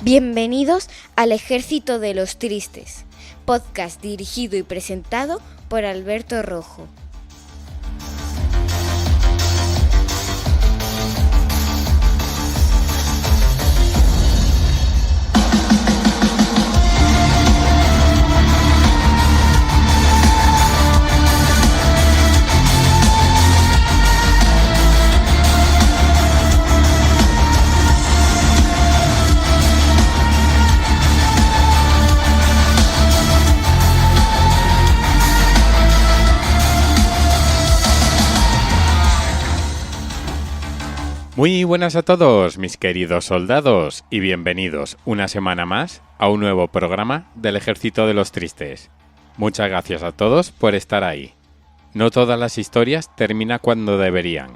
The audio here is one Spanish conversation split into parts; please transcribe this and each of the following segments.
Bienvenidos al Ejército de los Tristes, podcast dirigido y presentado por Alberto Rojo. Muy buenas a todos, mis queridos soldados, y bienvenidos una semana más a un nuevo programa del Ejército de los Tristes. Muchas gracias a todos por estar ahí. No todas las historias terminan cuando deberían.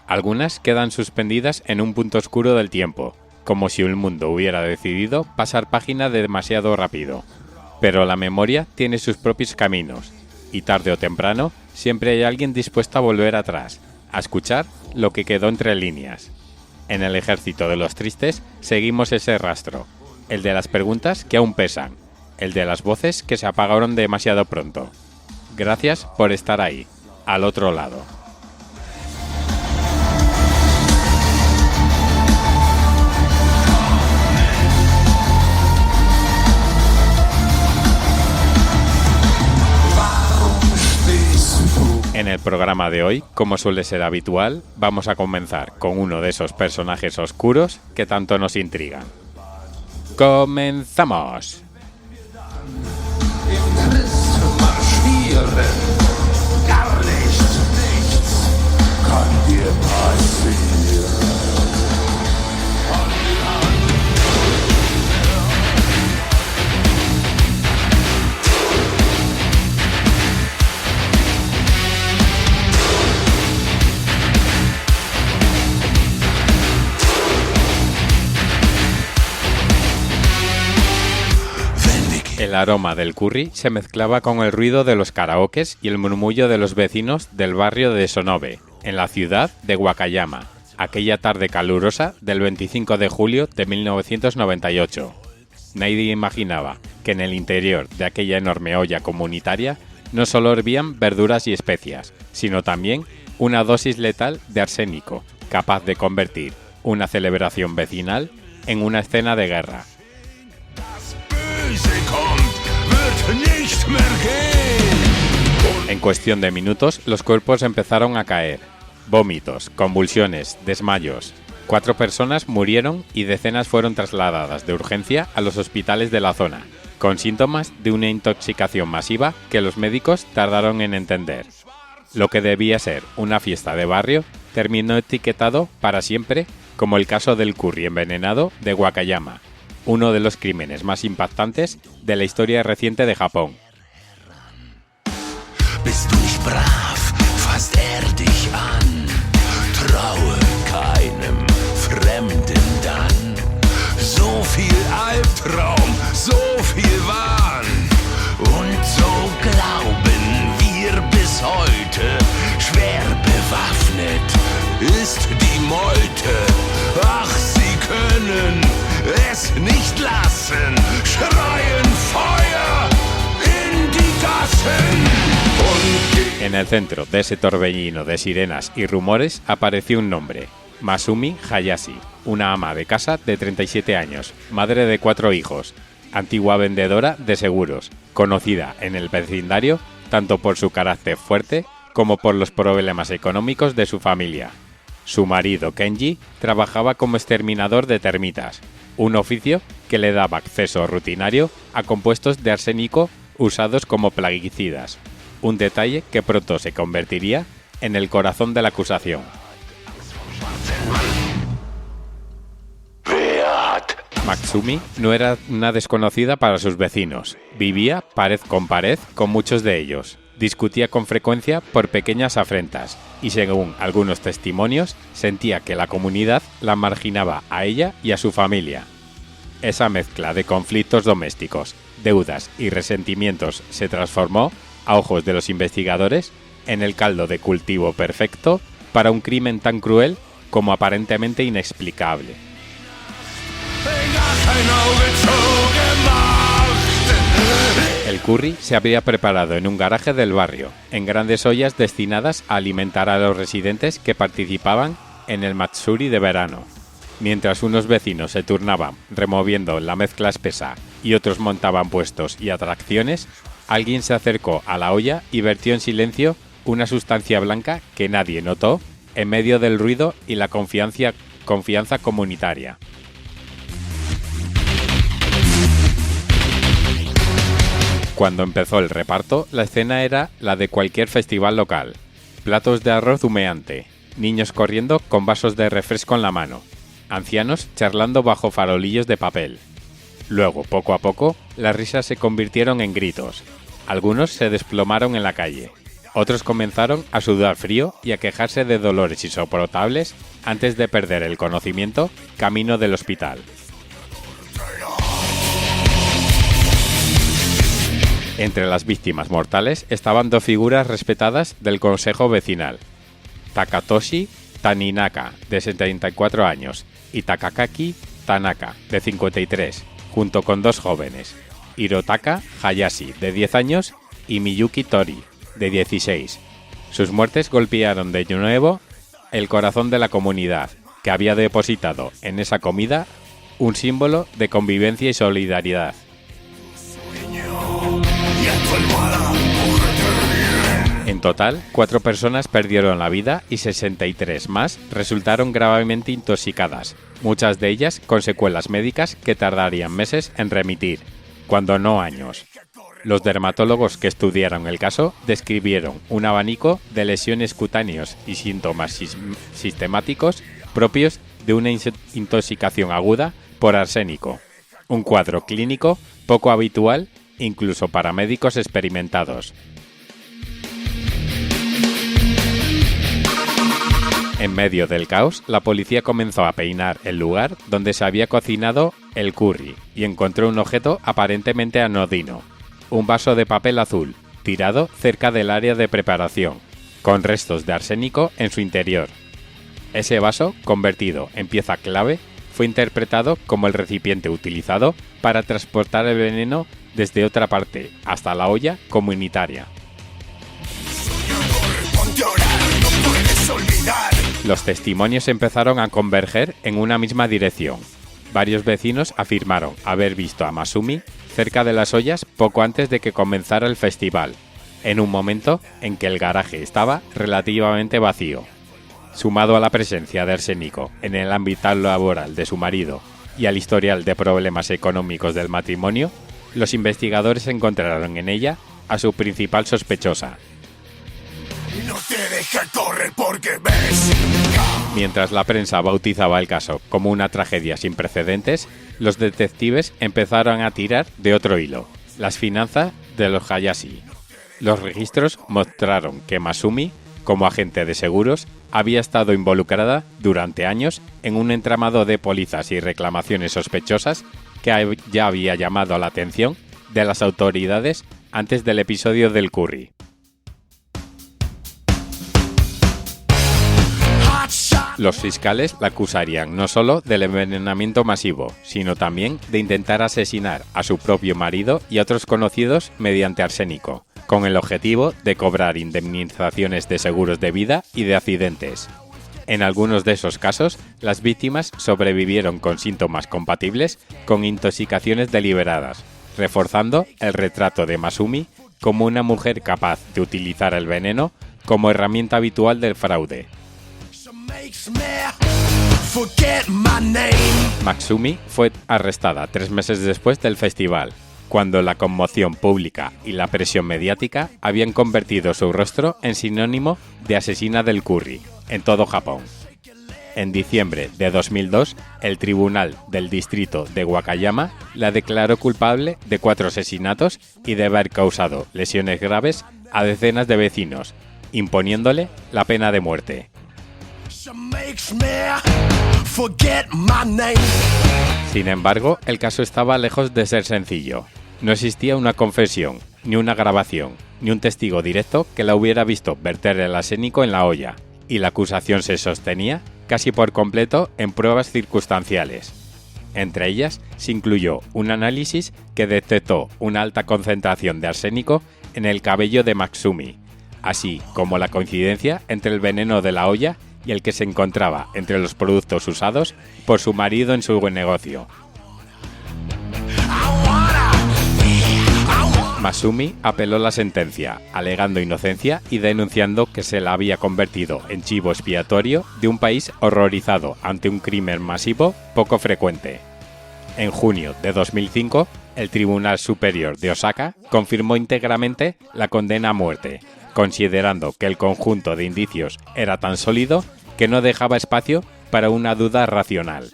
Algunas quedan suspendidas en un punto oscuro del tiempo, como si el mundo hubiera decidido pasar página demasiado rápido. Pero la memoria tiene sus propios caminos, y tarde o temprano siempre hay alguien dispuesto a volver atrás, a escuchar lo que quedó entre líneas. En el Ejército de los Tristes seguimos ese rastro, el de las preguntas que aún pesan, el de las voces que se apagaron demasiado pronto. Gracias por estar ahí, al otro lado. En el programa de hoy, como suele ser habitual, vamos a comenzar con uno de esos personajes oscuros que tanto nos intrigan. ¡Comenzamos! El aroma del curry se mezclaba con el ruido de los karaokes y el murmullo de los vecinos del barrio de Sonobe, en la ciudad de Wakayama, aquella tarde calurosa del 25 de julio de 1998. Nadie imaginaba que en el interior de aquella enorme olla comunitaria no solo hervían verduras y especias, sino también una dosis letal de arsénico, capaz de convertir una celebración vecinal en una escena de guerra. En cuestión de minutos, los cuerpos empezaron a caer. Vómitos, convulsiones, desmayos. 4 personas murieron y decenas fueron trasladadas de urgencia a los hospitales de la zona, con síntomas de una intoxicación masiva que los médicos tardaron en entender. Lo que debía ser una fiesta de barrio terminó etiquetado para siempre como el caso del curry envenenado de Wakayama, uno de los crímenes más impactantes de la historia reciente de Japón. Bist du nicht brav, fasst dich an, traue keinem Fremden dann. So viel Albtraum, so viel Wahn, und so glauben wir bis heute, schwer bewaffnet ist die Meute. Ach, sie können es nicht lassen, schreien Feuer in die Gassen. En el centro de ese torbellino de sirenas y rumores apareció un nombre, Masumi Hayashi, una ama de casa de 37 años, madre de 4 hijos, antigua vendedora de seguros, conocida en el vecindario tanto por su carácter fuerte como por los problemas económicos de su familia. Su marido Kenji trabajaba como exterminador de termitas, un oficio que le daba acceso rutinario a compuestos de arsénico usados como plaguicidas, un detalle que pronto se convertiría en el corazón de la acusación. Matsumi no era una desconocida para sus vecinos, vivía pared con muchos de ellos, discutía con frecuencia por pequeñas afrentas y según algunos testimonios sentía que la comunidad la marginaba a ella y a su familia. Esa mezcla de conflictos domésticos, deudas y resentimientos se transformó, a ojos de los investigadores, en el caldo de cultivo perfecto para un crimen tan cruel como aparentemente inexplicable. kein Auge zugemacht. El curry se había preparado en un garaje del barrio, en grandes ollas destinadas a alimentar a los residentes que participaban en el Matsuri de verano. Mientras unos vecinos se turnaban removiendo la mezcla espesa y otros montaban puestos y atracciones, alguien se acercó a la olla y vertió en silencio una sustancia blanca que nadie notó en medio del ruido y la confianza comunitaria. Cuando empezó el reparto, la escena era la de cualquier festival local. Platos de arroz humeante, niños corriendo con vasos de refresco en la mano, ancianos charlando bajo farolillos de papel. Luego, poco a poco, las risas se convirtieron en gritos. Algunos se desplomaron en la calle. Otros comenzaron a sudar frío y a quejarse de dolores insoportables antes de perder el conocimiento camino del hospital. Entre las víctimas mortales estaban dos figuras respetadas del consejo vecinal: Takatoshi Taninaka, de 74 años, y Takaki Tanaka, de 53, junto con dos jóvenes, Hirotaka Hayashi, de 10 años, y Miyuki Tori, de 16. Sus muertes golpearon de nuevo el corazón de la comunidad, que había depositado en esa comida un símbolo de convivencia y solidaridad. En total, 4 personas perdieron la vida y 63 más resultaron gravemente intoxicadas, muchas de ellas con secuelas médicas que tardarían meses en remitir, cuando no años. Los dermatólogos que estudiaron el caso describieron un abanico de lesiones cutáneos y síntomas sistemáticos propios de una intoxicación aguda por arsénico, un cuadro clínico poco habitual incluso para médicos experimentados. En medio del caos, la policía comenzó a peinar el lugar donde se había cocinado el curry y encontró un objeto aparentemente anodino, un vaso de papel azul, tirado cerca del área de preparación, con restos de arsénico en su interior. Ese vaso, convertido en pieza clave, fue interpretado como el recipiente utilizado para transportar el veneno desde otra parte hasta la olla comunitaria. Los testimonios empezaron a converger en una misma dirección. Varios vecinos afirmaron haber visto a Masumi cerca de las ollas poco antes de que comenzara el festival, en un momento en que el garaje estaba relativamente vacío. Sumado a la presencia de arsénico en el ámbito laboral de su marido y al historial de problemas económicos del matrimonio, los investigadores encontraron en ella a su principal sospechosa. No te deja correr porque ves. Mientras la prensa bautizaba el caso como una tragedia sin precedentes, los detectives empezaron a tirar de otro hilo: las finanzas de los Hayashi. Los registros mostraron que Masumi, como agente de seguros, había estado involucrada durante años en un entramado de pólizas y reclamaciones sospechosas que ya había llamado la atención de las autoridades antes del episodio del curry. Los fiscales la acusarían no solo del envenenamiento masivo, sino también de intentar asesinar a su propio marido y a otros conocidos mediante arsénico, con el objetivo de cobrar indemnizaciones de seguros de vida y de accidentes. En algunos de esos casos, las víctimas sobrevivieron con síntomas compatibles con intoxicaciones deliberadas, reforzando el retrato de Masumi como una mujer capaz de utilizar el veneno como herramienta habitual del fraude. Masumi fue arrestada 3 meses después del festival, cuando la conmoción pública y la presión mediática habían convertido su rostro en sinónimo de asesina del curry en todo Japón. En diciembre de 2002, el Tribunal del Distrito de Wakayama la declaró culpable de 4 asesinatos y de haber causado lesiones graves a decenas de vecinos, imponiéndole la pena de muerte. Sin embargo, el caso estaba lejos de ser sencillo. No existía una confesión, ni una grabación, ni un testigo directo que la hubiera visto verter el arsénico en la olla, y la acusación se sostenía casi por completo en pruebas circunstanciales. Entre ellas se incluyó un análisis que detectó una alta concentración de arsénico en el cabello de Matsumi, así como la coincidencia entre el veneno de la olla y el que se encontraba entre los productos usados por su marido en su negocio. Matsumi apeló la sentencia, alegando inocencia y denunciando que se la había convertido en chivo expiatorio de un país horrorizado ante un crimen masivo poco frecuente. En junio de 2005, el Tribunal Superior de Osaka confirmó íntegramente la condena a muerte, considerando que el conjunto de indicios era tan sólido que no dejaba espacio para una duda racional.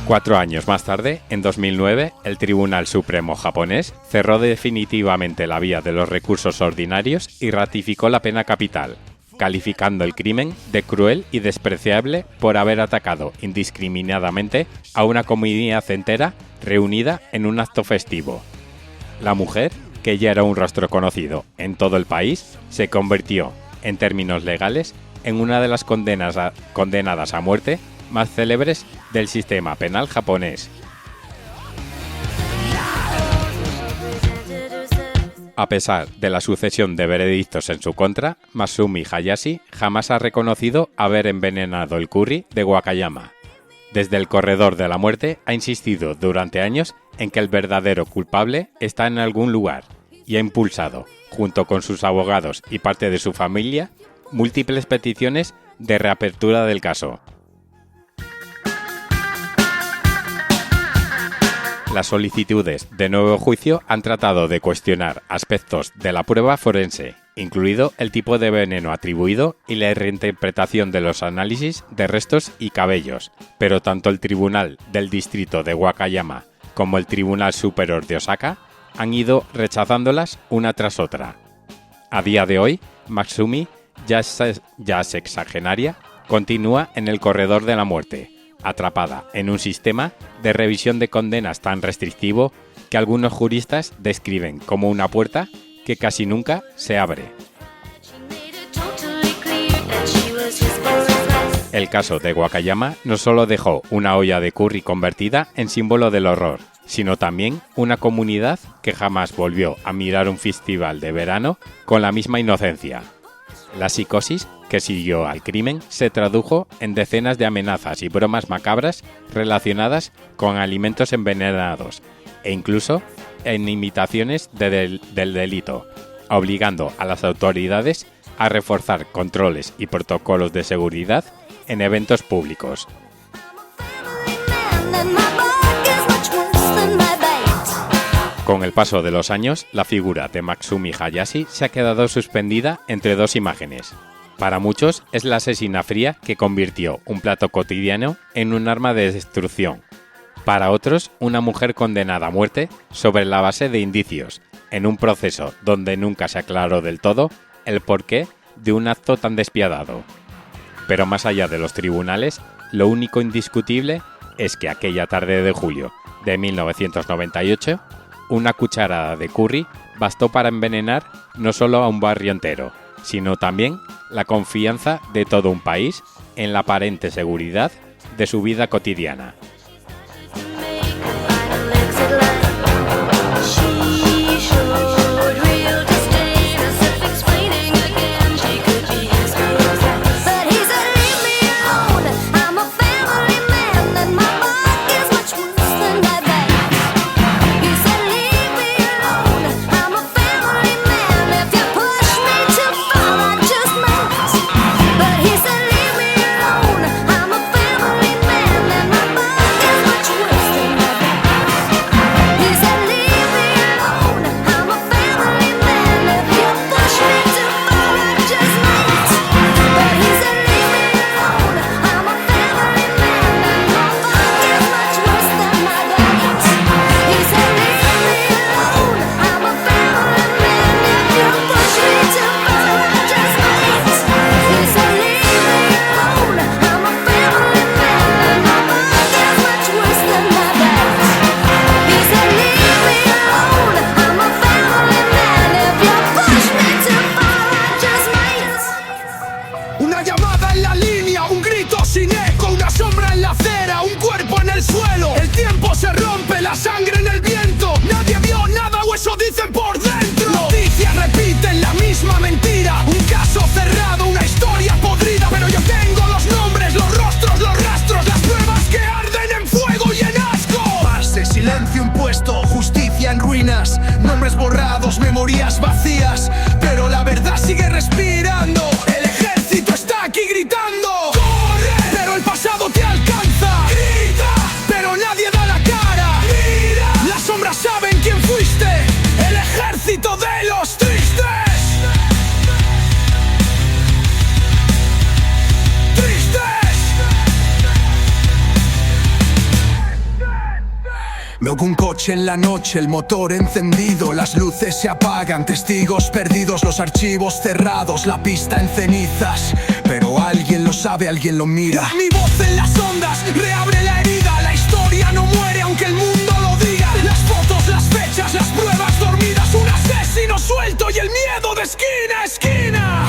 4 años más tarde, en 2009, el Tribunal Supremo japonés cerró definitivamente la vía de los recursos ordinarios y ratificó la pena capital, calificando el crimen de cruel y despreciable por haber atacado indiscriminadamente a una comunidad entera reunida en un acto festivo. La mujer, que ya era un rostro conocido en todo el país, se convirtió, en términos legales, en una de las condenadas a muerte más célebres del sistema penal japonés. A pesar de la sucesión de veredictos en su contra, Matsumi Hayashi jamás ha reconocido haber envenenado el curry de Wakayama. Desde el corredor de la muerte ha insistido durante años en que el verdadero culpable está en algún lugar y ha impulsado, junto con sus abogados y parte de su familia, múltiples peticiones de reapertura del caso. Las solicitudes de nuevo juicio han tratado de cuestionar aspectos de la prueba forense, incluido el tipo de veneno atribuido y la reinterpretación de los análisis de restos y cabellos, pero tanto el Tribunal del Distrito de Wakayama como el Tribunal Superior de Osaka han ido rechazándolas una tras otra. A día de hoy, Matsumi, ya sexagenaria, continúa en el corredor de la muerte, atrapada en un sistema de revisión de condenas tan restrictivo que algunos juristas describen como una puerta que casi nunca se abre. El caso de Wakayama no solo dejó una olla de curry convertida en símbolo del horror, sino también una comunidad que jamás volvió a mirar un festival de verano con la misma inocencia. La psicosis que siguió al crimen se tradujo en decenas de amenazas y bromas macabras relacionadas con alimentos envenenados e incluso en imitaciones del delito, obligando a las autoridades a reforzar controles y protocolos de seguridad en eventos públicos. Con el paso de los años, la figura de Matsumi Hayashi se ha quedado suspendida entre dos imágenes. Para muchos es la asesina fría que convirtió un plato cotidiano en un arma de destrucción. Para otros, una mujer condenada a muerte sobre la base de indicios, en un proceso donde nunca se aclaró del todo el porqué de un acto tan despiadado. Pero más allá de los tribunales, lo único indiscutible es que aquella tarde de julio de 1998, una cucharada de curry bastó para envenenar no solo a un barrio entero, sino también la confianza de todo un país en la aparente seguridad de su vida cotidiana. día en ruinas, nombres borrados, memorias vacías, pero la verdad sigue respirando. El ejército está aquí gritando. ¡Corre! Pero el pasado te alcanza. ¡Grita! Pero nadie da la cara. ¡Mira! Las sombras saben quién fuiste. El ejército de los tristes. Veo un coche en la noche, el motor encendido, las luces se apagan, testigos perdidos, los archivos cerrados, la pista en cenizas. Pero alguien lo sabe, alguien lo mira. Mi voz en las ondas reabre la herida. La historia no muere aunque el mundo lo diga. Las fotos, las fechas, las pruebas dormidas. Un asesino suelto y el miedo de esquina a esquina.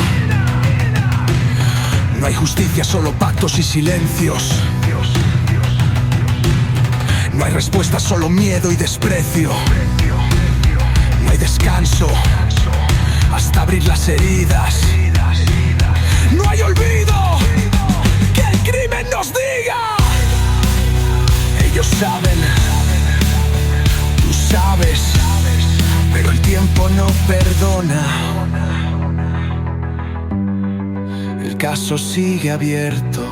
No hay justicia, solo pactos y silencios. No hay respuesta, solo miedo y desprecio. No hay descanso hasta abrir las heridas. No hay olvido, que el crimen nos diga. Ellos saben, tú sabes, pero el tiempo no perdona. El caso sigue abierto,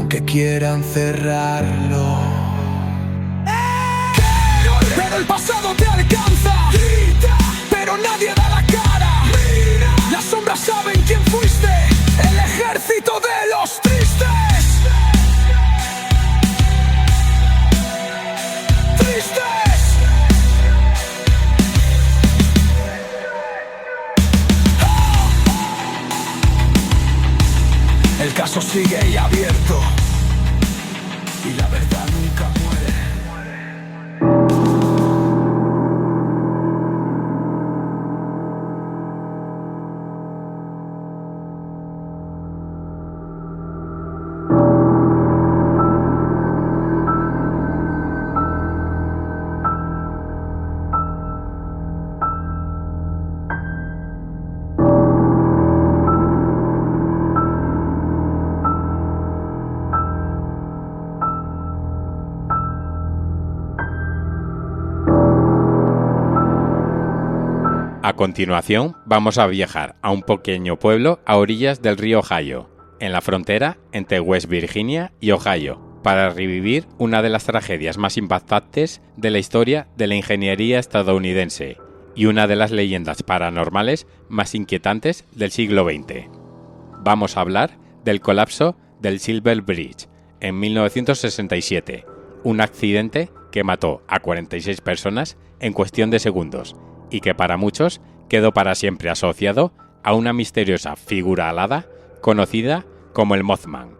que quieran cerrarlo. Pero el pasado te alcanza. Grita, pero nadie da la cara. Mira, las sombras saben quién fuiste. El ejército de los tristes. Tristes. El caso sigue ahí abierto. Y la verdad nunca muere. A continuación, vamos a viajar a un pequeño pueblo a orillas del río Ohio, en la frontera entre West Virginia y Ohio, para revivir una de las tragedias más impactantes de la historia de la ingeniería estadounidense y una de las leyendas paranormales más inquietantes del siglo XX. Vamos a hablar del colapso del Silver Bridge en 1967, un accidente que mató a 46 personas en cuestión de segundos y que para muchos quedó para siempre asociado a una misteriosa figura alada conocida como el Mothman.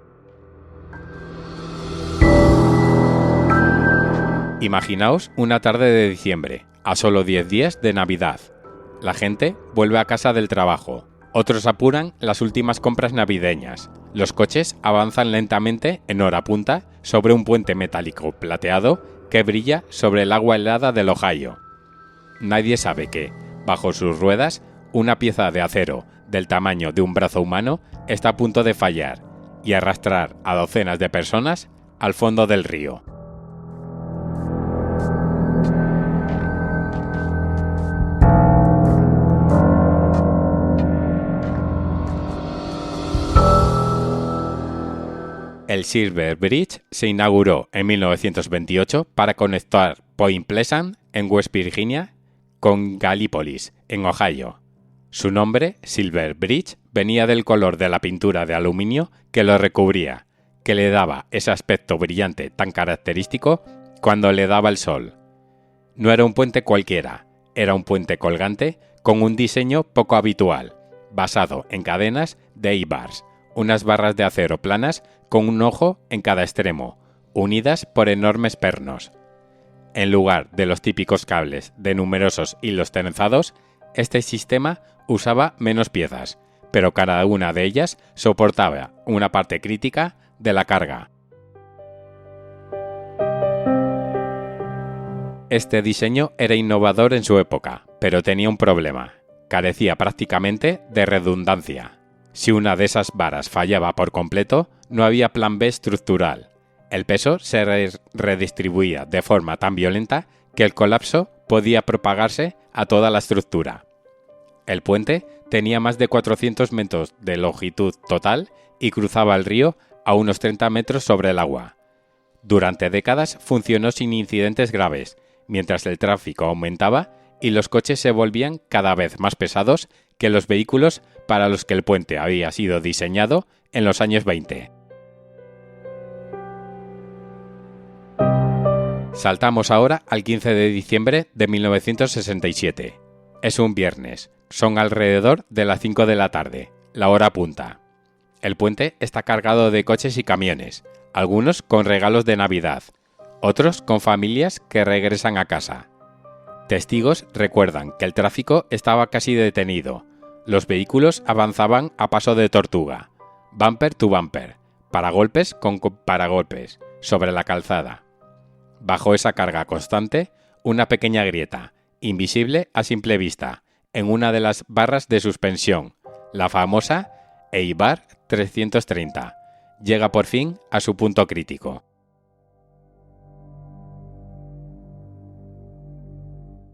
Imaginaos una tarde de diciembre, a solo 10 días de Navidad. La gente vuelve a casa del trabajo, otros apuran las últimas compras navideñas, los coches avanzan lentamente en hora punta sobre un puente metálico plateado que brilla sobre el agua helada del Ohio. Nadie sabe que, bajo sus ruedas, una pieza de acero del tamaño de un brazo humano está a punto de fallar y arrastrar a docenas de personas al fondo del río. El Silver Bridge se inauguró en 1928 para conectar Point Pleasant, en West Virginia, con Gallipolis, en Ohio. Su nombre, Silver Bridge, venía del color de la pintura de aluminio que lo recubría, que le daba ese aspecto brillante tan característico cuando le daba el sol. No era un puente cualquiera, era un puente colgante con un diseño poco habitual, basado en cadenas de E-bars, unas barras de acero planas con un ojo en cada extremo, unidas por enormes pernos. En lugar de los típicos cables de numerosos hilos trenzados, este sistema usaba menos piezas, pero cada una de ellas soportaba una parte crítica de la carga. Este diseño era innovador en su época, pero tenía un problema. Carecía prácticamente de redundancia. Si una de esas varas fallaba por completo, no había plan B estructural. El peso se redistribuía de forma tan violenta que el colapso podía propagarse a toda la estructura. El puente tenía más de 400 metros de longitud total y cruzaba el río a unos 30 metros sobre el agua. Durante décadas funcionó sin incidentes graves, mientras el tráfico aumentaba y los coches se volvían cada vez más pesados que los vehículos para los que el puente había sido diseñado en los años 20. Saltamos ahora al 15 de diciembre de 1967. Es un viernes, son alrededor de las 5 de la tarde, la hora punta. El puente está cargado de coches y camiones, algunos con regalos de Navidad, otros con familias que regresan a casa. Testigos recuerdan que el tráfico estaba casi detenido, los vehículos avanzaban a paso de tortuga, bumper to bumper, paragolpes con paragolpes, sobre la calzada. Bajo esa carga constante, una pequeña grieta, invisible a simple vista, en una de las barras de suspensión, la famosa Eibar 330, llega por fin a su punto crítico.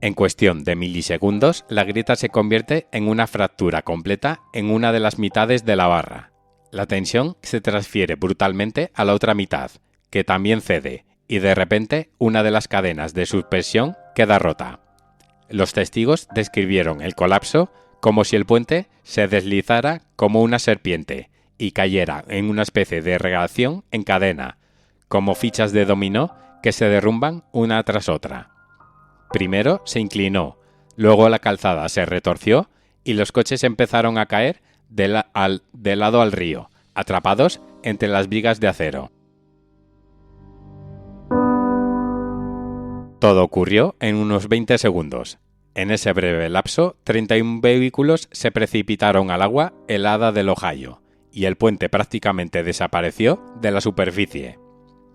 En cuestión de milisegundos, la grieta se convierte en una fractura completa en una de las mitades de la barra. La tensión se transfiere brutalmente a la otra mitad, que también cede, y de repente una de las cadenas de suspensión queda rota. Los testigos describieron el colapso como si el puente se deslizara como una serpiente y cayera en una especie de reacción en cadena, como fichas de dominó que se derrumban una tras otra. Primero se inclinó, luego la calzada se retorció y los coches empezaron a caer de lado al río, atrapados entre las vigas de acero. Todo ocurrió en unos 20 segundos. En ese breve lapso, 31 vehículos se precipitaron al agua helada del Ohio, y el puente prácticamente desapareció de la superficie.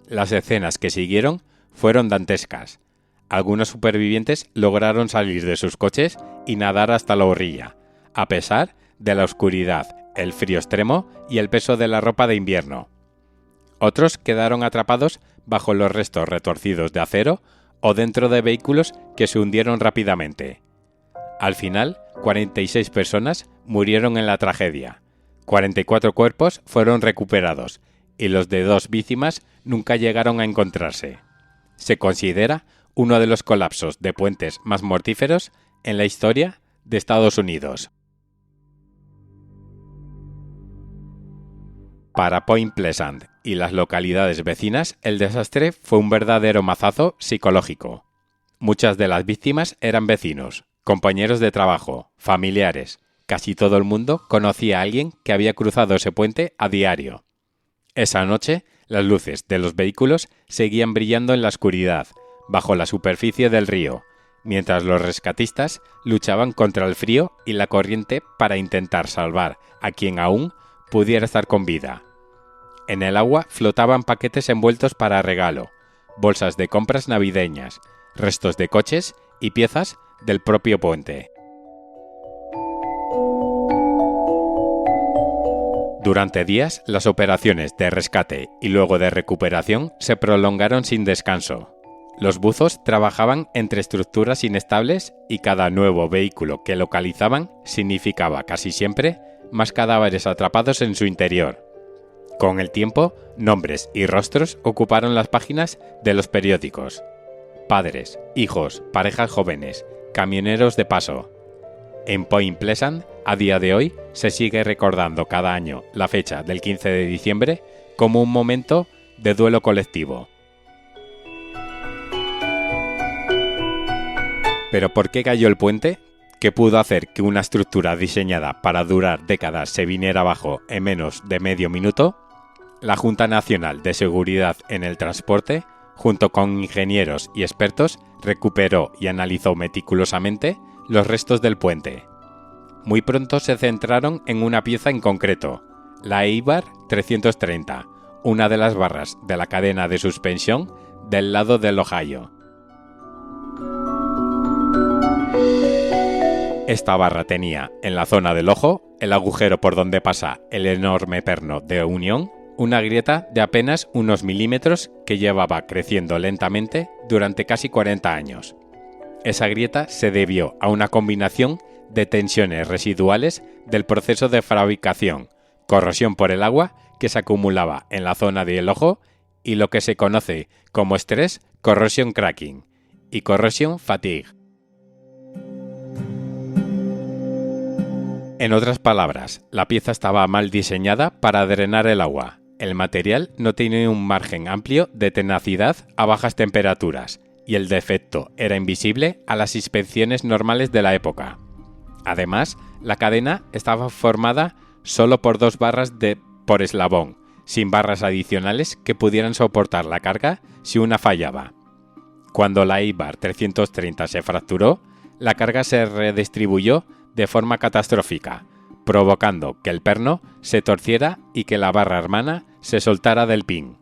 Las escenas que siguieron fueron dantescas. Algunos supervivientes lograron salir de sus coches y nadar hasta la orilla, a pesar de la oscuridad, el frío extremo y el peso de la ropa de invierno. Otros quedaron atrapados bajo los restos retorcidos de acero o dentro de vehículos que se hundieron rápidamente. Al final, 46 personas murieron en la tragedia. 44 cuerpos fueron recuperados y los de 2 víctimas nunca llegaron a encontrarse. Se considera uno de los colapsos de puentes más mortíferos en la historia de Estados Unidos. Para Point Pleasant y las localidades vecinas, el desastre fue un verdadero mazazo psicológico. Muchas de las víctimas eran vecinos, compañeros de trabajo, familiares. Casi todo el mundo conocía a alguien que había cruzado ese puente a diario. Esa noche, las luces de los vehículos seguían brillando en la oscuridad, bajo la superficie del río, mientras los rescatistas luchaban contra el frío y la corriente para intentar salvar a quien aún pudiera estar con vida. En el agua flotaban paquetes envueltos para regalo, bolsas de compras navideñas, restos de coches y piezas del propio puente. Durante días, las operaciones de rescate y luego de recuperación se prolongaron sin descanso. Los buzos trabajaban entre estructuras inestables y cada nuevo vehículo que localizaban significaba casi siempre más cadáveres atrapados en su interior. Con el tiempo, nombres y rostros ocuparon las páginas de los periódicos. Padres, hijos, parejas jóvenes, camioneros de paso. En Point Pleasant, a día de hoy, se sigue recordando cada año la fecha del 15 de diciembre como un momento de duelo colectivo. ¿Pero por qué cayó el puente? ¿Qué pudo hacer que una estructura diseñada para durar décadas se viniera abajo en menos de medio minuto? La Junta Nacional de Seguridad en el Transporte, junto con ingenieros y expertos, recuperó y analizó meticulosamente los restos del puente. Muy pronto se centraron en una pieza en concreto, la Eibar 330, una de las barras de la cadena de suspensión del lado del Ohio. Esta barra tenía, en la zona del ojo, el agujero por donde pasa el enorme perno de unión, una grieta de apenas unos milímetros que llevaba creciendo lentamente durante casi 40 años. Esa grieta se debió a una combinación de tensiones residuales del proceso de fabricación, corrosión por el agua que se acumulaba en la zona del ojo y lo que se conoce como estrés, corrosion cracking y corrosion fatigue. En otras palabras, la pieza estaba mal diseñada para drenar el agua. El material no tenía un margen amplio de tenacidad a bajas temperaturas y el defecto era invisible a las inspecciones normales de la época. Además, la cadena estaba formada solo por 2 barras por eslabón, sin barras adicionales que pudieran soportar la carga si una fallaba. Cuando la Eibar 330 se fracturó, la carga se redistribuyó de forma catastrófica, provocando que el perno se torciera y que la barra hermana se soltara del pin.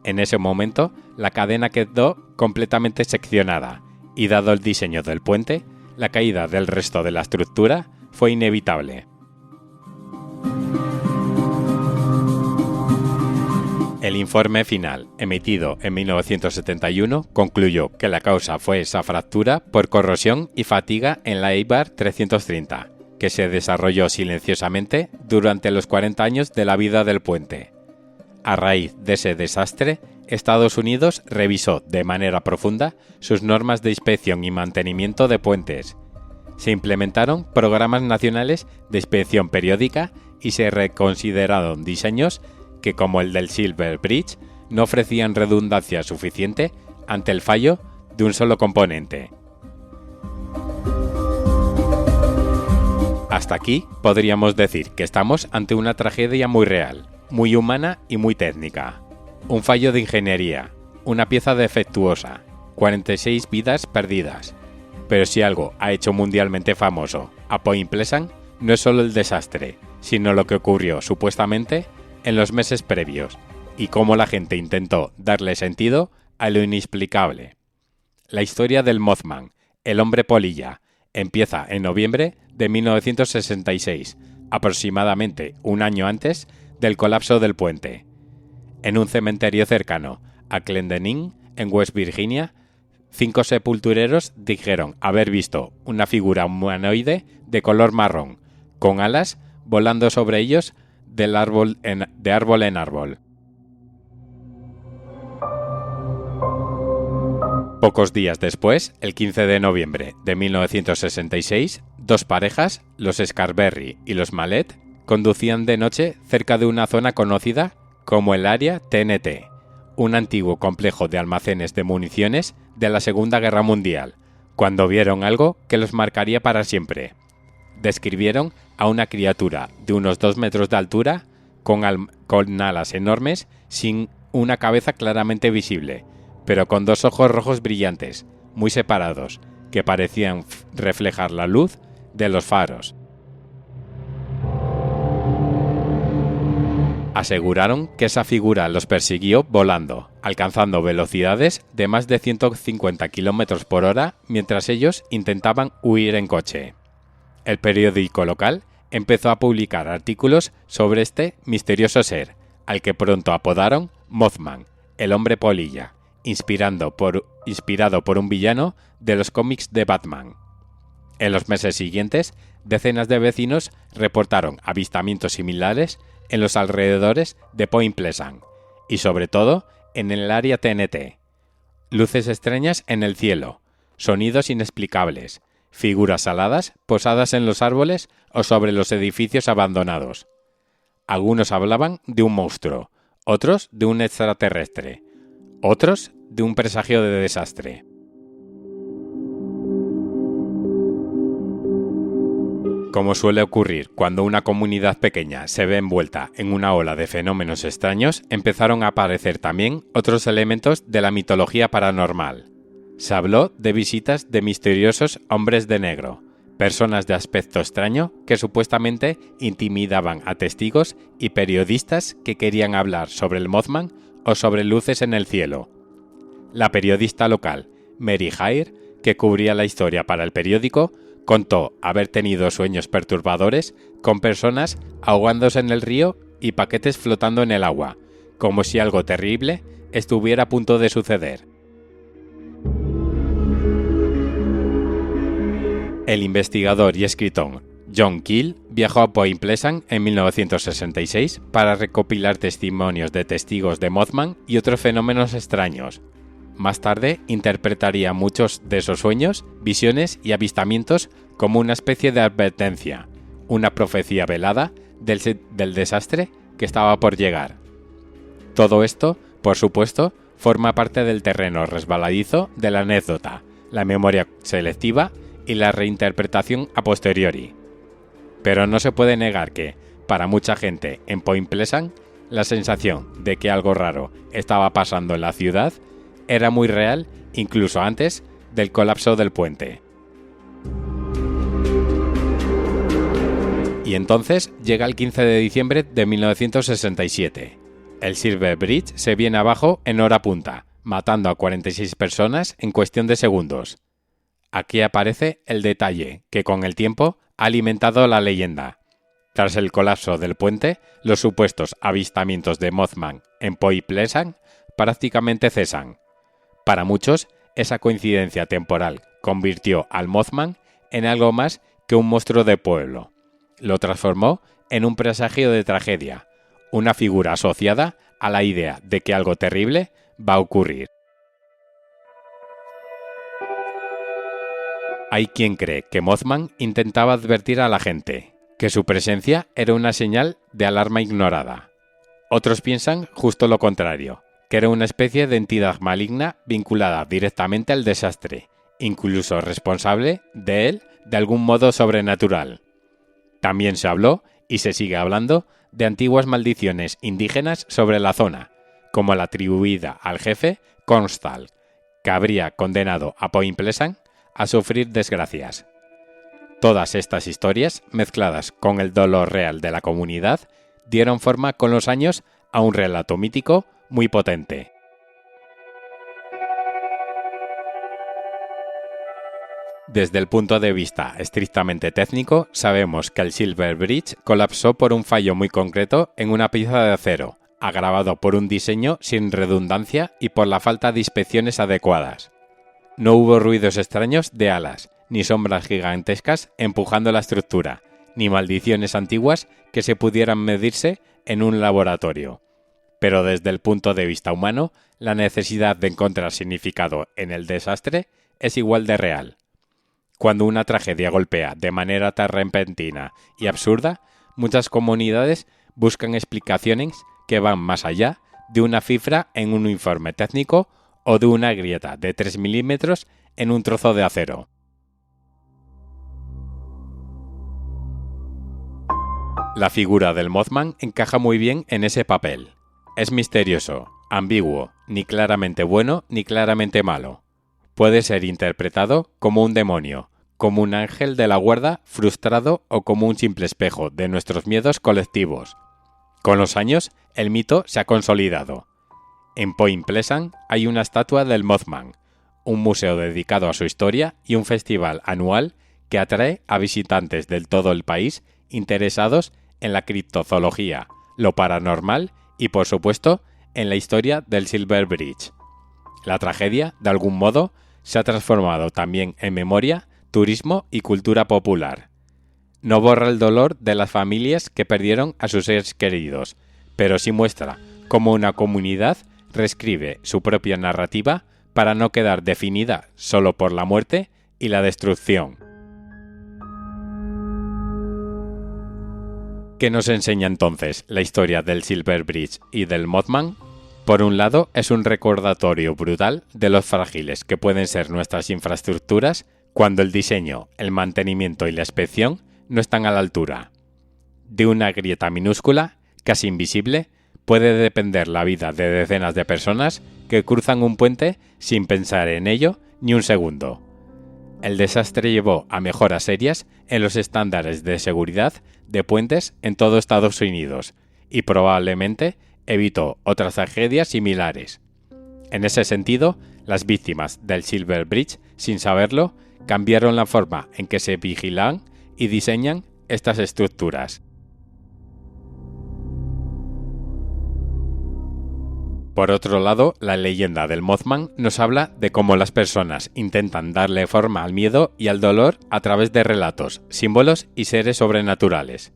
En ese momento, la cadena quedó completamente seccionada y, dado el diseño del puente, la caída del resto de la estructura fue inevitable. El informe final, emitido en 1971, concluyó que la causa fue esa fractura por corrosión y fatiga en la Eibar 330, que se desarrolló silenciosamente durante los 40 años de la vida del puente. A raíz de ese desastre, Estados Unidos revisó de manera profunda sus normas de inspección y mantenimiento de puentes. Se implementaron programas nacionales de inspección periódica y se reconsideraron diseños que, como el del Silver Bridge, no ofrecían redundancia suficiente ante el fallo de un solo componente. Hasta aquí podríamos decir que estamos ante una tragedia muy real, muy humana y muy técnica. Un fallo de ingeniería, una pieza defectuosa, 46 vidas perdidas. Pero si algo ha hecho mundialmente famoso a Point Pleasant, no es solo el desastre, sino lo que ocurrió supuestamente en los meses previos y cómo la gente intentó darle sentido a lo inexplicable. La historia del Mothman, el hombre polilla, empieza en noviembre de 1966, aproximadamente un año antes del colapso del puente. En un cementerio cercano a Clendenin, en West Virginia, 5 sepultureros dijeron haber visto una figura humanoide de color marrón, con alas, volando sobre ellos de árbol en árbol. Pocos días después, el 15 de noviembre de 1966, 2 parejas, los Scarberry y los Mallet, conducían de noche cerca de una zona conocida como el Área TNT, un antiguo complejo de almacenes de municiones de la Segunda Guerra Mundial, cuando vieron algo que los marcaría para siempre. Describieron a una criatura de unos 2 metros de altura, con alas enormes, sin una cabeza claramente visible, pero con 2 ojos rojos brillantes, muy separados, que parecían reflejar la luz de los faros. Aseguraron que esa figura los persiguió volando, alcanzando velocidades de más de 150 km por hora mientras ellos intentaban huir en coche. El periódico local empezó a publicar artículos sobre este misterioso ser, al que pronto apodaron Mothman, el hombre polilla, inspirado por un villano de los cómics de Batman. En los meses siguientes, decenas de vecinos reportaron avistamientos similares en los alrededores de Point Pleasant y sobre todo en el área TNT. Luces extrañas en el cielo, sonidos inexplicables, figuras aladas posadas en los árboles o sobre los edificios abandonados. Algunos hablaban de un monstruo, otros de un extraterrestre, otros de un presagio de desastre. Como suele ocurrir cuando una comunidad pequeña se ve envuelta en una ola de fenómenos extraños, empezaron a aparecer también otros elementos de la mitología paranormal. Se habló de visitas de misteriosos hombres de negro, personas de aspecto extraño que supuestamente intimidaban a testigos y periodistas que querían hablar sobre el Mothman o sobre luces en el cielo. La periodista local, Mary Hare, que cubría la historia para el periódico, contó haber tenido sueños perturbadores con personas ahogándose en el río y paquetes flotando en el agua, como si algo terrible estuviera a punto de suceder. El investigador y escritor John Keel viajó a Point Pleasant en 1966 para recopilar testimonios de testigos de Mothman y otros fenómenos extraños. Más tarde interpretaría muchos de esos sueños, visiones y avistamientos como una especie de advertencia, una profecía velada del desastre que estaba por llegar. Todo esto, por supuesto, forma parte del terreno resbaladizo de la anécdota, la memoria selectiva y la reinterpretación a posteriori. Pero no se puede negar que, para mucha gente en Point Pleasant, la sensación de que algo raro estaba pasando en la ciudad era muy real incluso antes del colapso del puente. Y entonces llega el 15 de diciembre de 1967. El Silver Bridge se viene abajo en hora punta, matando a 46 personas en cuestión de segundos. Aquí aparece el detalle que con el tiempo ha alimentado la leyenda. Tras el colapso del puente, los supuestos avistamientos de Mothman en Point Pleasant prácticamente cesan. Para muchos, esa coincidencia temporal convirtió al Mothman en algo más que un monstruo de pueblo. Lo transformó en un presagio de tragedia, una figura asociada a la idea de que algo terrible va a ocurrir. Hay quien cree que Mothman intentaba advertir a la gente, que su presencia era una señal de alarma ignorada. Otros piensan justo lo contrario, que era una especie de entidad maligna vinculada directamente al desastre, incluso responsable de él de algún modo sobrenatural. También se habló, y se sigue hablando, de antiguas maldiciones indígenas sobre la zona, como la atribuida al jefe Cornstalk, que habría condenado a Point Pleasant a sufrir desgracias. Todas estas historias, mezcladas con el dolor real de la comunidad, dieron forma con los años a un relato mítico muy potente. Desde el punto de vista estrictamente técnico, sabemos que el Silver Bridge colapsó por un fallo muy concreto en una pieza de acero, agravado por un diseño sin redundancia y por la falta de inspecciones adecuadas. No hubo ruidos extraños de alas, ni sombras gigantescas empujando la estructura, ni maldiciones antiguas que se pudieran medirse en un laboratorio. Pero desde el punto de vista humano, la necesidad de encontrar significado en el desastre es igual de real. Cuando una tragedia golpea de manera tan repentina y absurda, muchas comunidades buscan explicaciones que van más allá de una cifra en un informe técnico o de una grieta de 3 milímetros en un trozo de acero. La figura del Mothman encaja muy bien en ese papel. Es misterioso, ambiguo, ni claramente bueno ni claramente malo. Puede ser interpretado como un demonio, como un ángel de la guarda frustrado o como un simple espejo de nuestros miedos colectivos. Con los años, el mito se ha consolidado. En Point Pleasant hay una estatua del Mothman, un museo dedicado a su historia y un festival anual que atrae a visitantes de todo el país interesados en la criptozoología, lo paranormal y, por supuesto, en la historia del Silver Bridge. La tragedia, de algún modo, se ha transformado también en memoria, turismo y cultura popular. No borra el dolor de las familias que perdieron a sus seres queridos, pero sí muestra cómo una comunidad reescribe su propia narrativa para no quedar definida solo por la muerte y la destrucción. ¿Qué nos enseña entonces la historia del Silver Bridge y del Mothman? Por un lado, es un recordatorio brutal de lo frágiles que pueden ser nuestras infraestructuras cuando el diseño, el mantenimiento y la inspección no están a la altura. De una grieta minúscula, casi invisible, puede depender la vida de decenas de personas que cruzan un puente sin pensar en ello ni un segundo. El desastre llevó a mejoras serias en los estándares de seguridad de puentes en todo Estados Unidos y probablemente evitó otras tragedias similares. En ese sentido, las víctimas del Silver Bridge, sin saberlo, cambiaron la forma en que se vigilan y diseñan estas estructuras. Por otro lado, la leyenda del Mothman nos habla de cómo las personas intentan darle forma al miedo y al dolor a través de relatos, símbolos y seres sobrenaturales.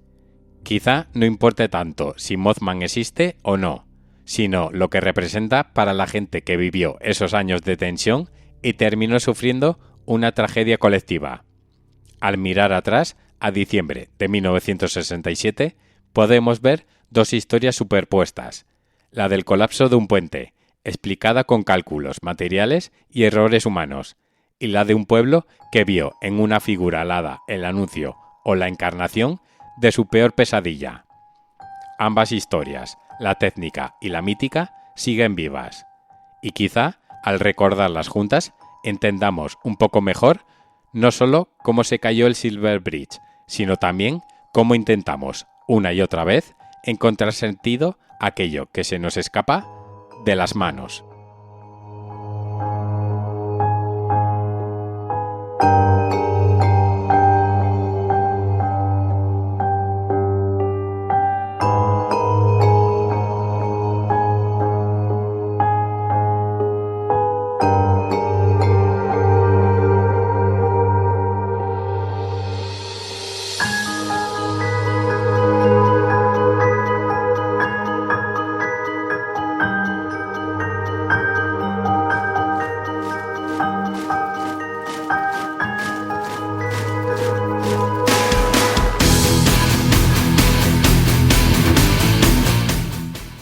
Quizá no importe tanto si Mothman existe o no, sino lo que representa para la gente que vivió esos años de tensión y terminó sufriendo una tragedia colectiva. Al mirar atrás, a diciembre de 1967, podemos ver dos historias superpuestas. La del colapso de un puente, explicada con cálculos materiales y errores humanos, y la de un pueblo que vio en una figura alada el anuncio o la encarnación de su peor pesadilla. Ambas historias, la técnica y la mítica, siguen vivas. Y quizá, al recordarlas juntas, entendamos un poco mejor no solo cómo se cayó el Silver Bridge, sino también cómo intentamos, una y otra vez, encontrar sentido a aquello que se nos escapa de las manos.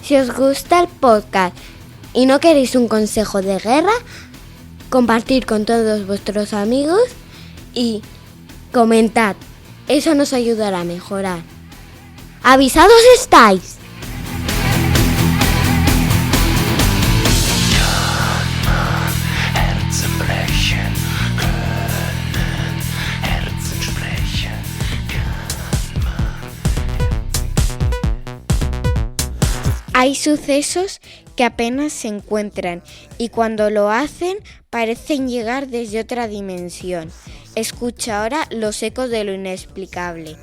Si os gusta el podcast y no queréis un consejo de guerra, compartid con todos vuestros amigos y comentad. Eso nos ayudará a mejorar. ¡Avisados estáis! Hay sucesos que apenas se encuentran y cuando lo hacen parecen llegar desde otra dimensión. Escucha ahora los ecos de lo inexplicable.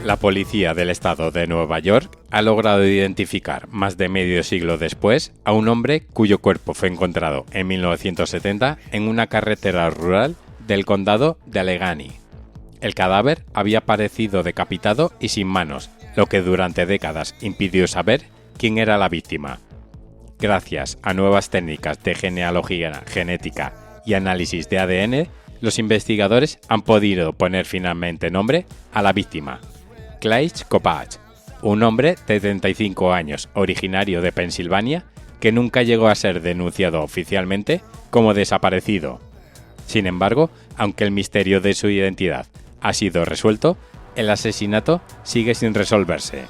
La policía del estado de Nueva York ha logrado identificar más de medio siglo después a un hombre cuyo cuerpo fue encontrado en 1970 en una carretera rural del condado de Allegheny. El cadáver había aparecido decapitado y sin manos, lo que durante décadas impidió saber quién era la víctima. Gracias a nuevas técnicas de genealogía genética y análisis de ADN, los investigadores han podido poner finalmente nombre a la víctima, Claude Kopacz, un hombre de 35 años originario de Pensilvania que nunca llegó a ser denunciado oficialmente como desaparecido. Sin embargo, aunque el misterio de su identidad ha sido resuelto, el asesinato sigue sin resolverse.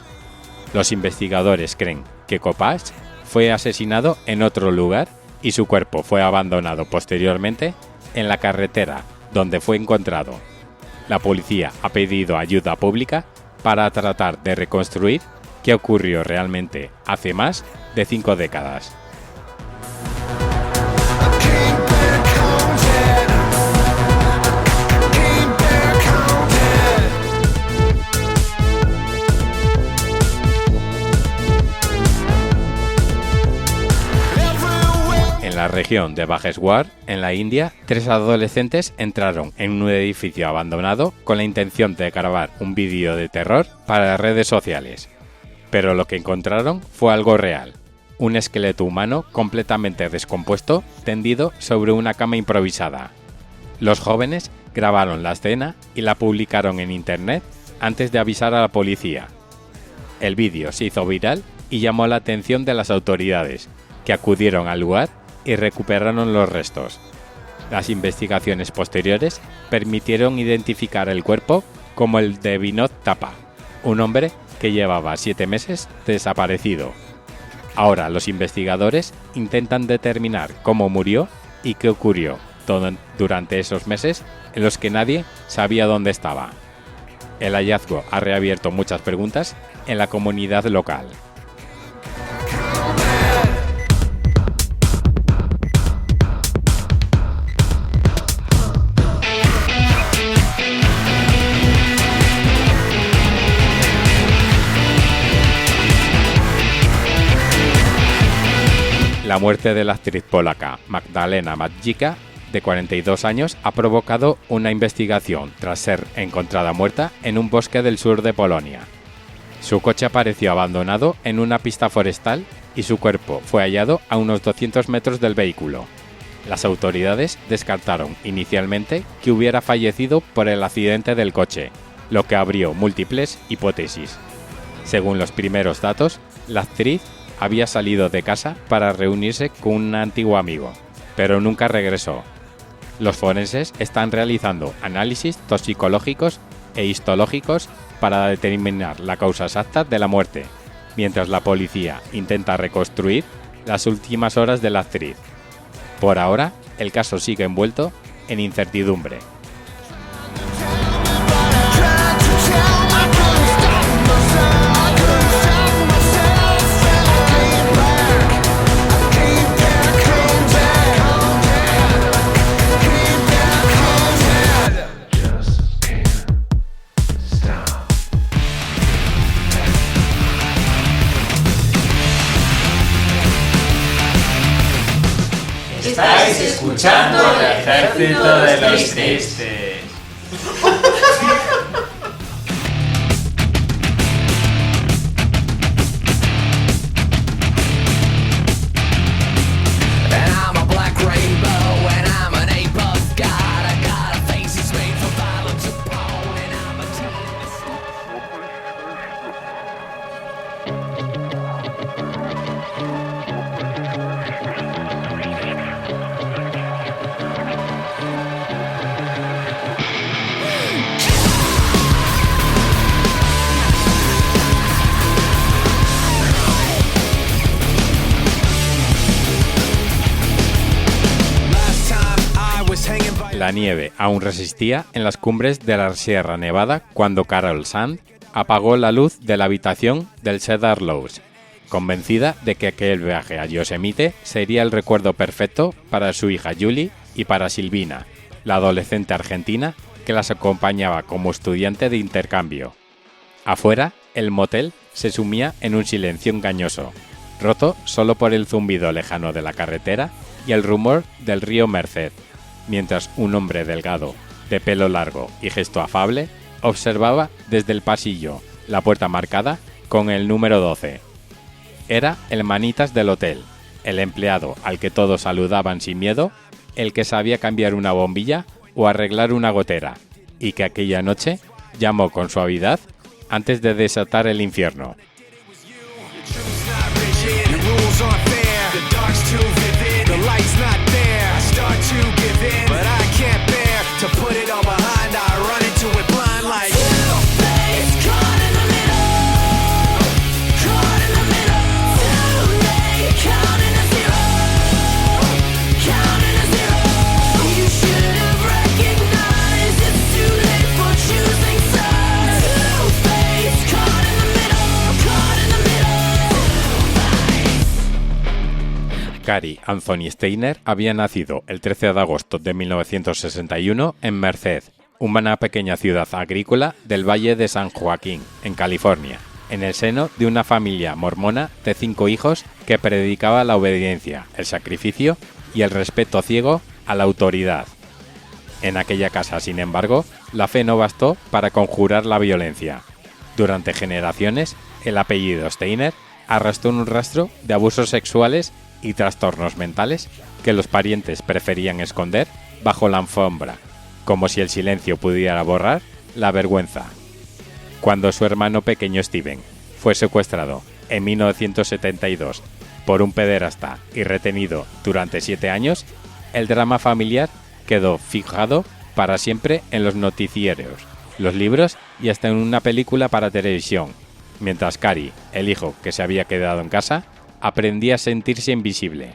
Los investigadores creen que Kopacz fue asesinado en otro lugar y su cuerpo fue abandonado posteriormente en la carretera donde fue encontrado. La policía ha pedido ayuda pública para tratar de reconstruir qué ocurrió realmente hace más de 5 décadas. En la región de Bageshwar, en la India, 3 adolescentes entraron en un edificio abandonado con la intención de grabar un vídeo de terror para las redes sociales. Pero lo que encontraron fue algo real: un esqueleto humano completamente descompuesto tendido sobre una cama improvisada. Los jóvenes grabaron la escena y la publicaron en internet antes de avisar a la policía. El vídeo se hizo viral y llamó la atención de las autoridades, que acudieron al lugar y recuperaron los restos. Las investigaciones posteriores permitieron identificar el cuerpo como el de Vinod Thapa, un hombre que llevaba 7 meses desaparecido. Ahora los investigadores intentan determinar cómo murió y qué ocurrió durante esos meses en los que nadie sabía dónde estaba. El hallazgo ha reabierto muchas preguntas en la comunidad local. muerte de la actriz polaca Magdalena Majcika, de 42 años, ha provocado una investigación tras ser encontrada muerta en un bosque del sur de Polonia. Su coche apareció abandonado en una pista forestal y su cuerpo fue hallado a unos 200 metros del vehículo. Las autoridades descartaron inicialmente que hubiera fallecido por el accidente del coche, lo que abrió múltiples hipótesis. Según los primeros datos, la actriz había salido de casa para reunirse con un antiguo amigo, pero nunca regresó. Los forenses están realizando análisis toxicológicos e histológicos para determinar la causa exacta de la muerte, mientras la policía intenta reconstruir las últimas horas de la actriz. Por ahora, el caso sigue envuelto en incertidumbre. Estáis escuchando el Ejército de los Tristes. La nieve aún resistía en las cumbres de la Sierra Nevada cuando Carol Sand apagó la luz de la habitación del Cedar Lodge, convencida de que aquel viaje a Yosemite sería el recuerdo perfecto para su hija Julie y para Silvina, la adolescente argentina que las acompañaba como estudiante de intercambio. Afuera, el motel se sumía en un silencio engañoso, roto solo por el zumbido lejano de la carretera y el rumor del río Merced, mientras un hombre delgado, de pelo largo y gesto afable, observaba desde el pasillo la puerta marcada con el número 12. Era el manitas del hotel, el empleado al que todos saludaban sin miedo, el que sabía cambiar una bombilla o arreglar una gotera, y que aquella noche llamó con suavidad antes de desatar el infierno. Cary Anthony Steiner había nacido el 13 de agosto de 1961 en Merced, una pequeña ciudad agrícola del Valle de San Joaquín, en California, en el seno de una familia mormona de 5 hijos que predicaba la obediencia, el sacrificio y el respeto ciego a la autoridad. En aquella casa, sin embargo, la fe no bastó para conjurar la violencia. Durante generaciones, el apellido Steiner arrastró un rastro de abusos sexuales y trastornos mentales que los parientes preferían esconder bajo la alfombra, como si el silencio pudiera borrar la vergüenza. Cuando su hermano pequeño Steven fue secuestrado en 1972 por un pederasta y retenido durante 7 años, el drama familiar quedó fijado para siempre en los noticieros, los libros y hasta en una película para televisión, mientras Cary, el hijo que se había quedado en casa, aprendía a sentirse invisible.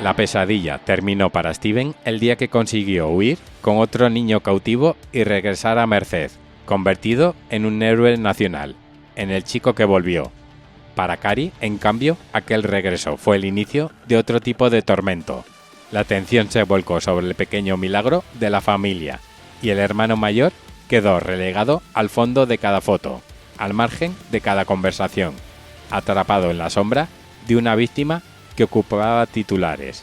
La pesadilla terminó para Steven el día que consiguió huir con otro niño cautivo y regresar a Merced, convertido en un héroe nacional, en el chico que volvió. Para Cary, en cambio, aquel regreso fue el inicio de otro tipo de tormento. La atención se volcó sobre el pequeño milagro de la familia, y el hermano mayor quedó relegado al fondo de cada foto, al margen de cada conversación, atrapado en la sombra de una víctima que ocupaba titulares.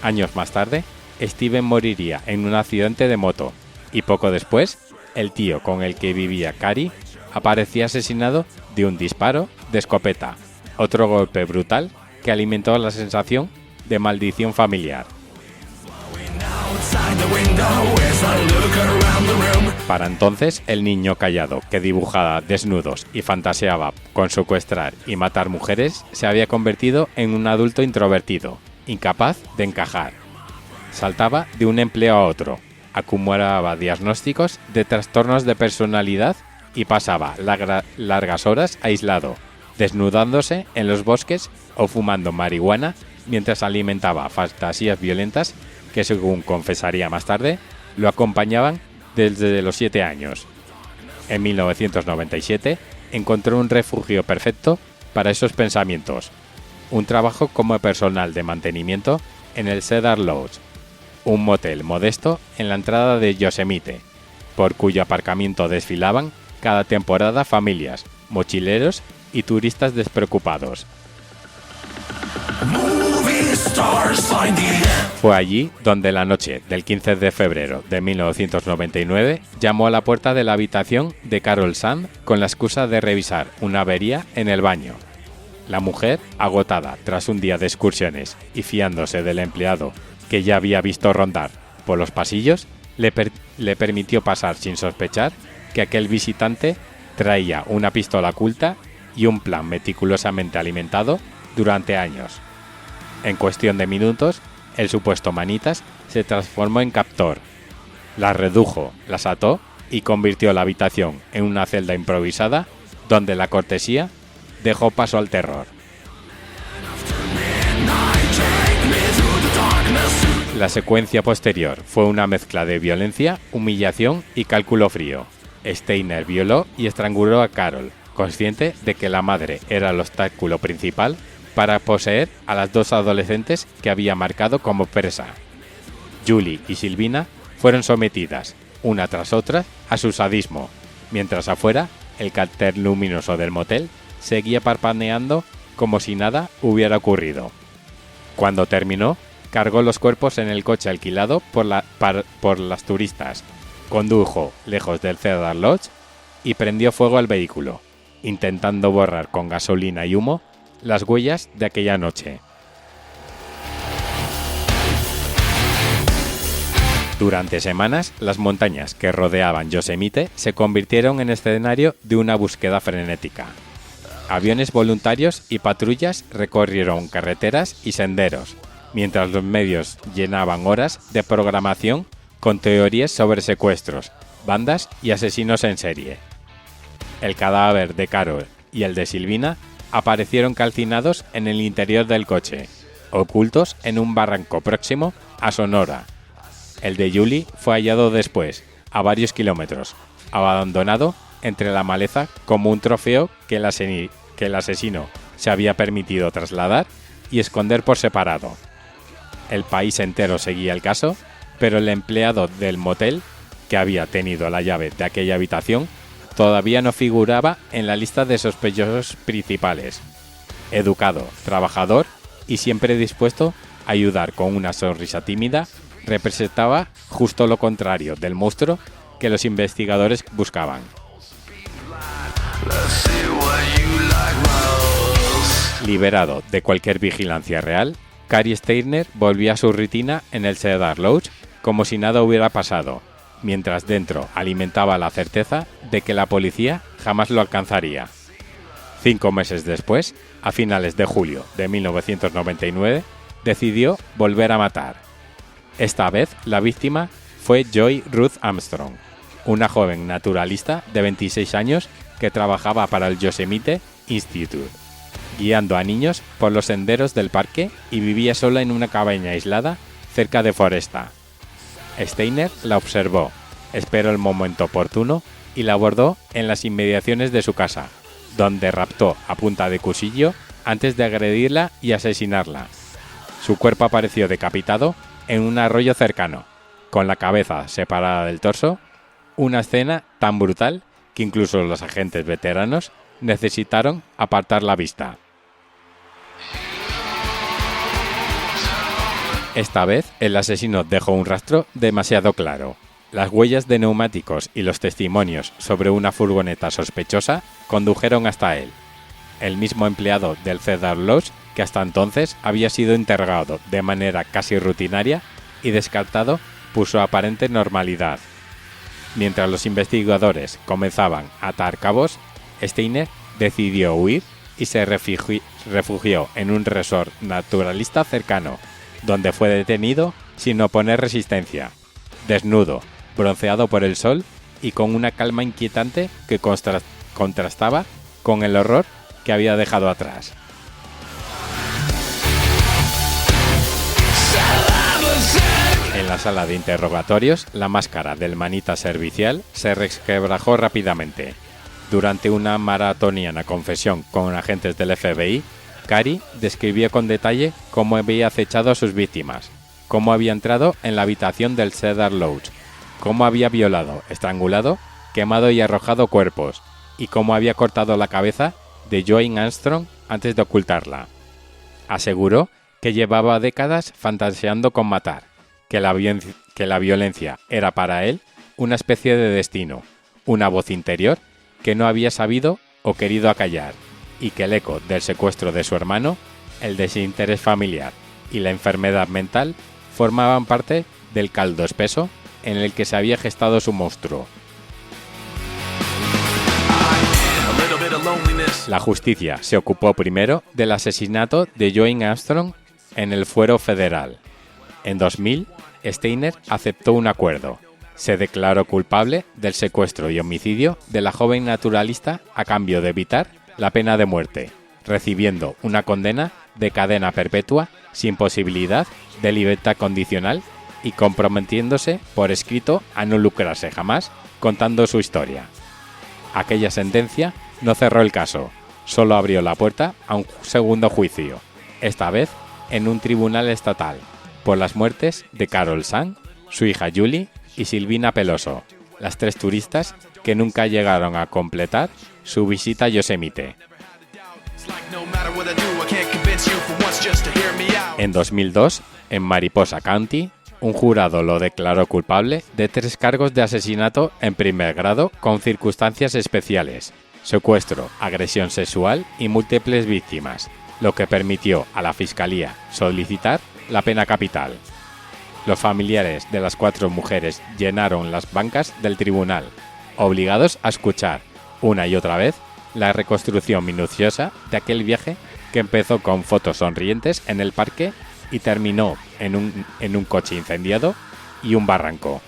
Años más tarde, Steven moriría en un accidente de moto y poco después, el tío con el que vivía Carrie aparecía asesinado de un disparo de escopeta, otro golpe brutal que alimentó la sensación de maldición familiar. Para entonces, el niño callado que dibujaba desnudos y fantaseaba con secuestrar y matar mujeres se había convertido en un adulto introvertido, incapaz de encajar. Saltaba de un empleo a otro, acumulaba diagnósticos de trastornos de personalidad y pasaba largas horas aislado, desnudándose en los bosques o fumando marihuana mientras alimentaba fantasías violentas que, según confesaría más tarde, lo acompañaban desde los 7 años. En 1997 encontró un refugio perfecto para esos pensamientos, un trabajo como personal de mantenimiento en el Cedar Lodge, un motel modesto en la entrada de Yosemite, por cuyo aparcamiento desfilaban cada temporada familias, mochileros y turistas despreocupados. Fue allí donde la noche del 15 de febrero de 1999 llamó a la puerta de la habitación de Carol Sand con la excusa de revisar una avería en el baño. La mujer, agotada tras un día de excursiones y fiándose del empleado que ya había visto rondar por los pasillos, le permitió pasar sin sospechar que aquel visitante traía una pistola oculta y un plan meticulosamente alimentado durante años. En cuestión de minutos, el supuesto manitas se transformó en captor. Las redujo, las ató y convirtió la habitación en una celda improvisada donde la cortesía dejó paso al terror. La secuencia posterior fue una mezcla de violencia, humillación y cálculo frío. Steiner violó y estranguló a Carol, consciente de que la madre era el obstáculo principal para poseer a las dos adolescentes que había marcado como presa. Julie y Silvina fueron sometidas, una tras otra, a su sadismo, mientras afuera el cartel luminoso del motel seguía parpadeando como si nada hubiera ocurrido. Cuando terminó, cargó los cuerpos en el coche alquilado por las turistas, condujo lejos del Cedar Lodge y prendió fuego al vehículo, intentando borrar con gasolina y humo las huellas de aquella noche. Durante semanas, las montañas que rodeaban Yosemite se convirtieron en escenario de una búsqueda frenética. Aviones voluntarios y patrullas recorrieron carreteras y senderos, mientras los medios llenaban horas de programación con teorías sobre secuestros, bandas y asesinos en serie. El cadáver de Carol y el de Silvina aparecieron calcinados en el interior del coche, ocultos en un barranco próximo a Sonora. El de Julie fue hallado después, a varios kilómetros, abandonado entre la maleza como un trofeo que el asesino se había permitido trasladar y esconder por separado. El país entero seguía el caso, pero el empleado del motel, que había tenido la llave de aquella habitación, todavía no figuraba en la lista de sospechosos principales. Educado, trabajador y siempre dispuesto a ayudar con una sonrisa tímida, representaba justo lo contrario del monstruo que los investigadores buscaban. Liberado de cualquier vigilancia real, Cary Steiner volvía a su rutina en el Cedar Lodge como si nada hubiera pasado, mientras dentro alimentaba la certeza de que la policía jamás lo alcanzaría. 5 meses después, a finales de julio de 1999, decidió volver a matar. Esta vez la víctima fue Joy Ruth Armstrong, una joven naturalista de 26 años que trabajaba para el Yosemite Institute, guiando a niños por los senderos del parque y vivía sola en una cabaña aislada cerca de Foresta. Steiner la observó, esperó el momento oportuno y la abordó en las inmediaciones de su casa, donde raptó a punta de cuchillo antes de agredirla y asesinarla. Su cuerpo apareció decapitado en un arroyo cercano, con la cabeza separada del torso, una escena tan brutal que incluso los agentes veteranos necesitaron apartar la vista. Esta vez, el asesino dejó un rastro demasiado claro. Las huellas de neumáticos y los testimonios sobre una furgoneta sospechosa condujeron hasta él. El mismo empleado del Cedar Lodge que hasta entonces había sido interrogado de manera casi rutinaria y descartado por su aparente normalidad. Mientras los investigadores comenzaban a atar cabos, Steiner decidió huir y se refugió en un resort naturalista cercano, donde fue detenido sin oponer resistencia, desnudo, bronceado por el sol y con una calma inquietante que contrastaba con el horror que había dejado atrás. En la sala de interrogatorios, la máscara del manita servicial se resquebrajó rápidamente. Durante una maratoniana confesión con agentes del FBI, Cary describió con detalle cómo había acechado a sus víctimas, cómo había entrado en la habitación del Cedar Lodge, cómo había violado, estrangulado, quemado y arrojado cuerpos, y cómo había cortado la cabeza de Joan Armstrong antes de ocultarla. Aseguró que llevaba décadas fantaseando con matar, que la violencia era para él una especie de destino, una voz interior que no había sabido o querido acallar, y que el eco del secuestro de su hermano, el desinterés familiar y la enfermedad mental formaban parte del caldo espeso en el que se había gestado su monstruo. La justicia se ocupó primero del asesinato de Joan Armstrong en el fuero federal. En 2000, Steiner aceptó un acuerdo. Se declaró culpable del secuestro y homicidio de la joven naturalista a cambio de evitar la pena de muerte, recibiendo una condena de cadena perpetua sin posibilidad de libertad condicional y comprometiéndose por escrito a no lucrarse jamás contando su historia. Aquella sentencia no cerró el caso, solo abrió la puerta a un segundo juicio, esta vez en un tribunal estatal, por las muertes de Carol Sang, su hija Julie y Silvina Peloso, las 3 turistas que nunca llegaron a completar su visita a Yosemite. En 2002, en Mariposa County, un jurado lo declaró culpable de 3 cargos de asesinato en primer grado con circunstancias especiales, secuestro, agresión sexual y múltiples víctimas, lo que permitió a la Fiscalía solicitar la pena capital. Los familiares de las 4 mujeres llenaron las bancas del tribunal, obligados a escuchar, una y otra vez, la reconstrucción minuciosa de aquel viaje que empezó con fotos sonrientes en el parque y terminó en un coche incendiado y un barranco.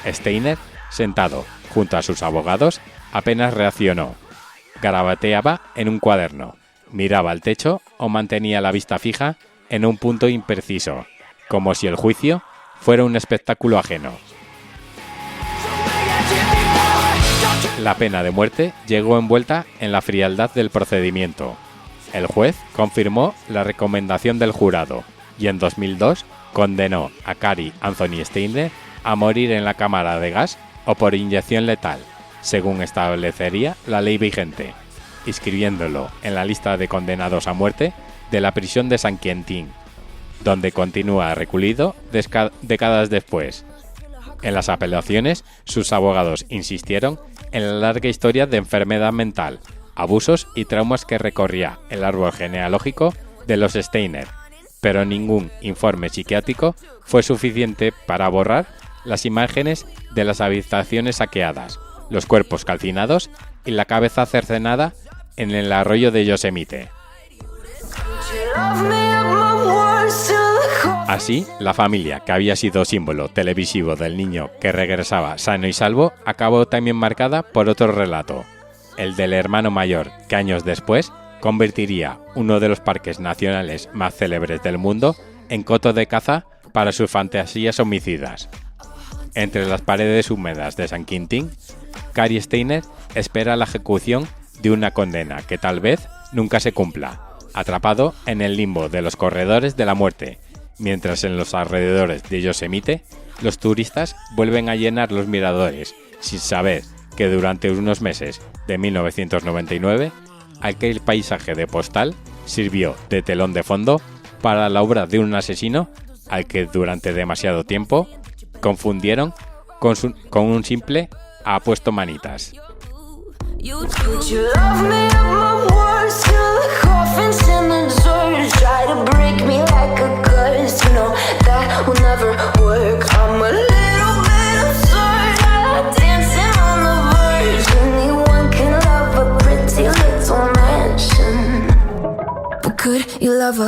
Steiner, sentado junto a sus abogados, apenas reaccionó. Garabateaba en un cuaderno, miraba al techo o mantenía la vista fija en un punto impreciso, como si el juicio fuera un espectáculo ajeno. La pena de muerte llegó envuelta en la frialdad del procedimiento. El juez confirmó la recomendación del jurado y en 2002 condenó a Cary Anthony Steiner a morir en la cámara de gas o por inyección letal, según establecería la ley vigente, inscribiéndolo en la lista de condenados a muerte de la prisión de San Quentin, donde continúa recluido décadas después. En las apelaciones, sus abogados insistieron en la larga historia de enfermedad mental, abusos y traumas que recorría el árbol genealógico de los Steiner, pero ningún informe psiquiátrico fue suficiente para borrar las imágenes de las habitaciones saqueadas, los cuerpos calcinados y la cabeza cercenada en el arroyo de Yosemite. Así, la familia, que había sido símbolo televisivo del niño que regresaba sano y salvo, acabó también marcada por otro relato, el del hermano mayor, que años después convertiría uno de los parques nacionales más célebres del mundo en coto de caza para sus fantasías homicidas. Entre las paredes húmedas de San Quentin, Cary Steiner espera la ejecución de una condena que tal vez nunca se cumpla, atrapado en el limbo de los corredores de la muerte, mientras en los alrededores de Yosemite los turistas vuelven a llenar los miradores sin saber que durante unos meses de 1999 aquel paisaje de postal sirvió de telón de fondo para la obra de un asesino al que durante demasiado tiempo confundieron con un simple apuesto manitas. Could you love a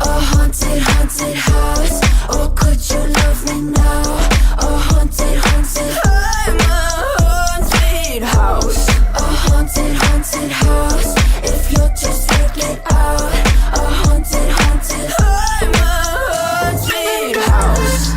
haunted, haunted house? Or could you love me now? A haunted, haunted, I'm a haunted house. A haunted, haunted house. If you'll just take it out. A haunted, haunted, I'm a haunted house.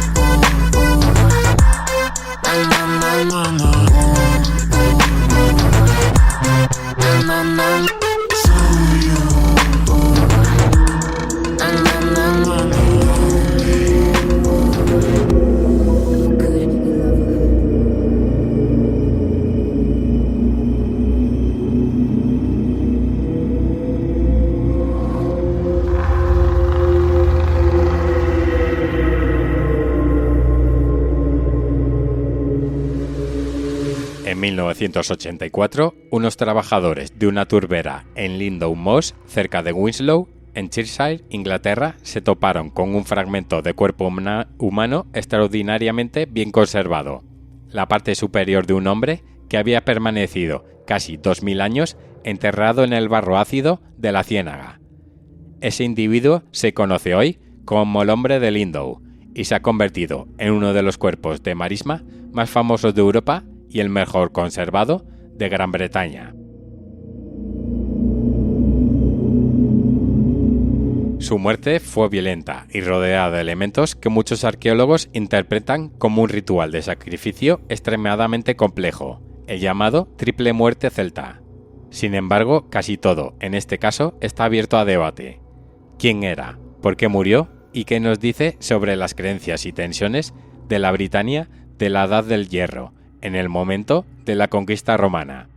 En 1984, unos trabajadores de una turbera en Lindow Moss, cerca de Winslow, en Cheshire, Inglaterra, se toparon con un fragmento de cuerpo humano extraordinariamente bien conservado, la parte superior de un hombre que había permanecido casi 2000 años enterrado en el barro ácido de la ciénaga. Ese individuo se conoce hoy como el hombre de Lindow y se ha convertido en uno de los cuerpos de marisma más famosos de Europa y el mejor conservado de Gran Bretaña. Su muerte fue violenta y rodeada de elementos que muchos arqueólogos interpretan como un ritual de sacrificio extremadamente complejo, el llamado triple muerte celta. Sin embargo, casi todo, en este caso, está abierto a debate. ¿Quién era? ¿Por qué murió? ¿Y qué nos dice sobre las creencias y tensiones de la Britania de la Edad del Hierro, en el momento de la conquista romana?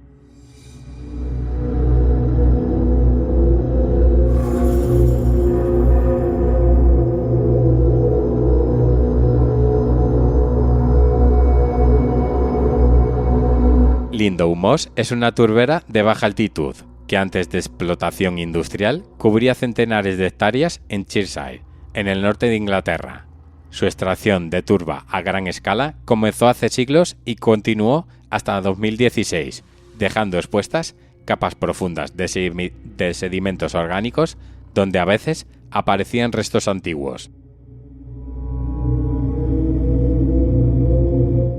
Lindow Moss es una turbera de baja altitud que antes de explotación industrial cubría centenares de hectáreas en Cheshire, en el norte de Inglaterra. Su extracción de turba a gran escala comenzó hace siglos y continuó hasta 2016, dejando expuestas capas profundas de sedimentos orgánicos donde a veces aparecían restos antiguos.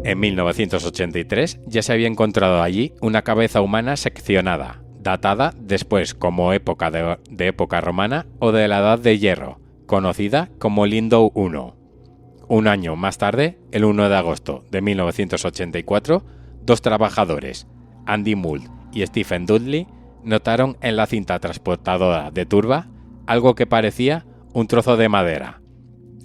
En 1983 ya se había encontrado allí una cabeza humana seccionada, datada después como época de época romana o de la Edad de Hierro, conocida como Lindow I. Un año más tarde, el 1 de agosto de 1984, dos trabajadores, Andy Mould y Stephen Dudley, notaron en la cinta transportadora de turba algo que parecía un trozo de madera.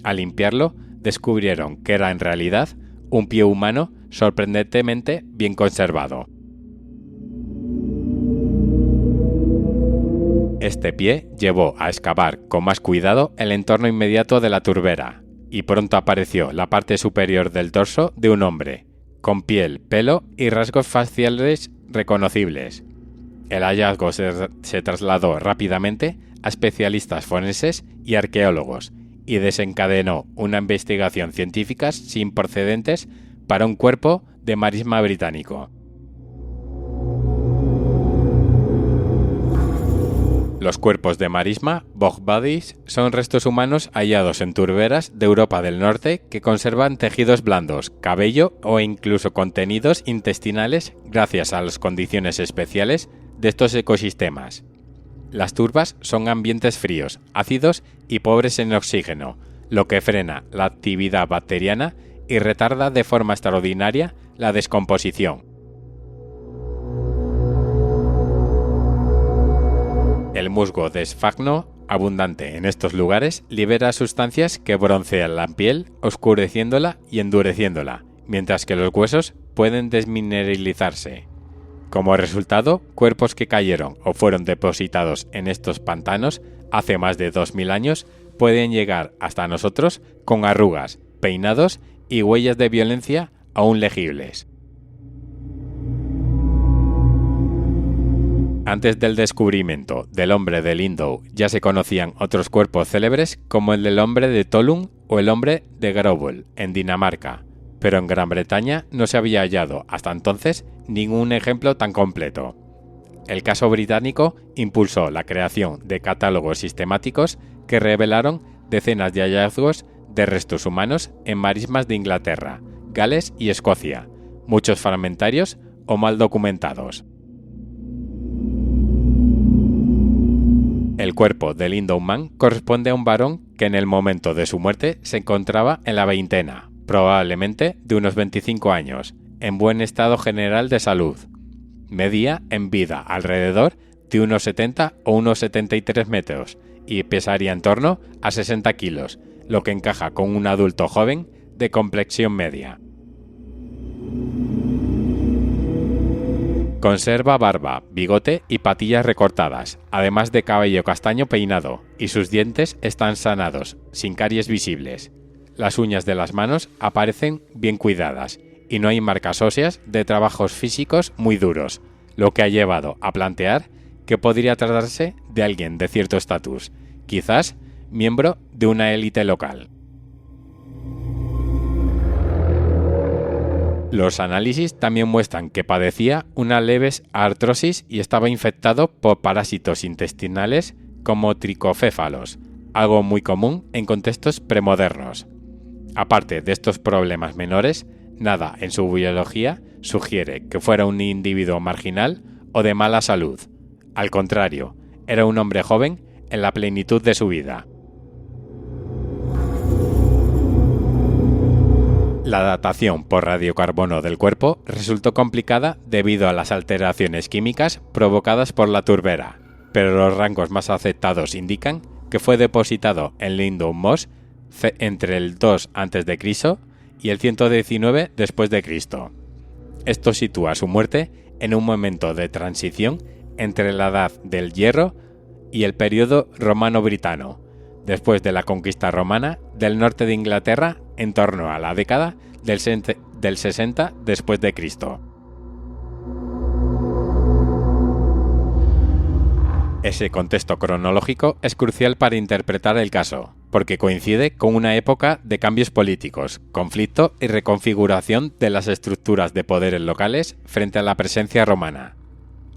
Al limpiarlo, descubrieron que era en realidad un pie humano sorprendentemente bien conservado. Este pie llevó a excavar con más cuidado el entorno inmediato de la turbera, y pronto apareció la parte superior del torso de un hombre, con piel, pelo y rasgos faciales reconocibles. El hallazgo se trasladó rápidamente a especialistas forenses y arqueólogos, y desencadenó una investigación científica sin precedentes para un cuerpo de marisma británico. Los cuerpos de marisma, bog bodies, son restos humanos hallados en turberas de Europa del Norte que conservan tejidos blandos, cabello o incluso contenidos intestinales gracias a las condiciones especiales de estos ecosistemas. Las turbas son ambientes fríos, ácidos y pobres en oxígeno, lo que frena la actividad bacteriana y retarda de forma extraordinaria la descomposición. El musgo de esfagno, abundante en estos lugares, libera sustancias que broncean la piel, oscureciéndola y endureciéndola, mientras que los huesos pueden desmineralizarse. Como resultado, cuerpos que cayeron o fueron depositados en estos pantanos hace más de 2000 años pueden llegar hasta nosotros con arrugas, peinados y huellas de violencia aún legibles. Antes del descubrimiento del hombre de Lindau ya se conocían otros cuerpos célebres como el del hombre de Tolum o el hombre de Grauwald en Dinamarca, pero en Gran Bretaña no se había hallado hasta entonces ningún ejemplo tan completo. El caso británico impulsó la creación de catálogos sistemáticos que revelaron decenas de hallazgos de restos humanos en marismas de Inglaterra, Gales y Escocia, muchos fragmentarios o mal documentados. El cuerpo de Lindau Mann corresponde a un varón que en el momento de su muerte se encontraba en la veintena, probablemente de unos 25 años, en buen estado general de salud. Medía en vida alrededor de unos 70 o unos 73 metros y pesaría en torno a 60 kilos, lo que encaja con un adulto joven de complexión media. Conserva barba, bigote y patillas recortadas, además de cabello castaño peinado, y sus dientes están sanados, sin caries visibles. Las uñas de las manos aparecen bien cuidadas, y no hay marcas óseas de trabajos físicos muy duros, lo que ha llevado a plantear que podría tratarse de alguien de cierto estatus, quizás miembro de una élite local. Los análisis también muestran que padecía una leve artrosis y estaba infectado por parásitos intestinales como tricocéfalos, algo muy común en contextos premodernos. Aparte de estos problemas menores, nada en su biología sugiere que fuera un individuo marginal o de mala salud. Al contrario, era un hombre joven en la plenitud de su vida. La datación por radiocarbono del cuerpo resultó complicada debido a las alteraciones químicas provocadas por la turbera, pero los rangos más aceptados indican que fue depositado en Lindau Moss entre el 2 a.C. y el 119 después de Cristo. Esto sitúa su muerte en un momento de transición entre la Edad del Hierro y el período romano-britano, después de la conquista romana del norte de Inglaterra en torno a la década del 60 después de Cristo. Ese contexto cronológico es crucial para interpretar el caso, porque coincide con una época de cambios políticos, conflicto y reconfiguración de las estructuras de poderes locales frente a la presencia romana.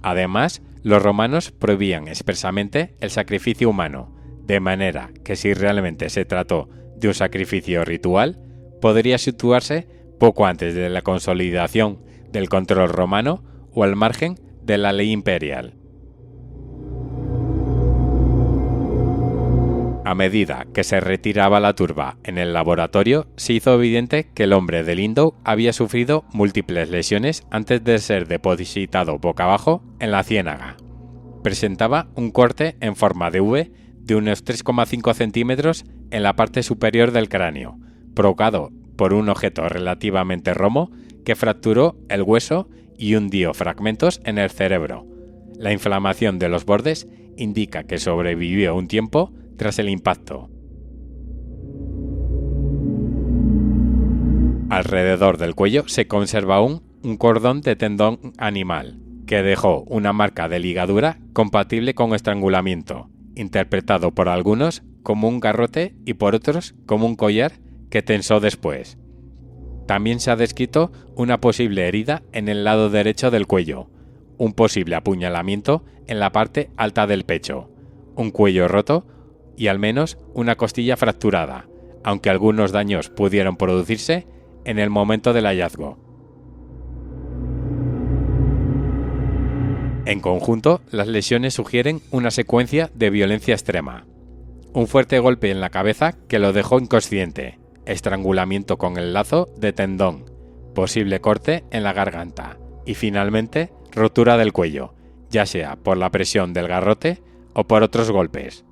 Además, los romanos prohibían expresamente el sacrificio humano, de manera que si realmente se trató de un sacrificio ritual, podría situarse poco antes de la consolidación del control romano o al margen de la ley imperial. A medida que se retiraba la turba en el laboratorio, se hizo evidente que el hombre de Lindau había sufrido múltiples lesiones antes de ser depositado boca abajo en la ciénaga. Presentaba un corte en forma de V de unos 3,5 centímetros en la parte superior del cráneo, provocado por un objeto relativamente romo que fracturó el hueso y hundió fragmentos en el cerebro. La inflamación de los bordes indica que sobrevivió un tiempo tras el impacto. Alrededor del cuello se conserva aún un cordón de tendón animal, que dejó una marca de ligadura compatible con estrangulamiento, interpretado por algunos como un garrote y por otros como un collar que tensó después. También se ha descrito una posible herida en el lado derecho del cuello, un posible apuñalamiento en la parte alta del pecho, un cuello roto y al menos una costilla fracturada, aunque algunos daños pudieron producirse en el momento del hallazgo. En conjunto, las lesiones sugieren una secuencia de violencia extrema. Un fuerte golpe en la cabeza que lo dejó inconsciente, estrangulamiento con el lazo de tendón, posible corte en la garganta y finalmente rotura del cuello, ya sea por la presión del garrote o por otros golpes.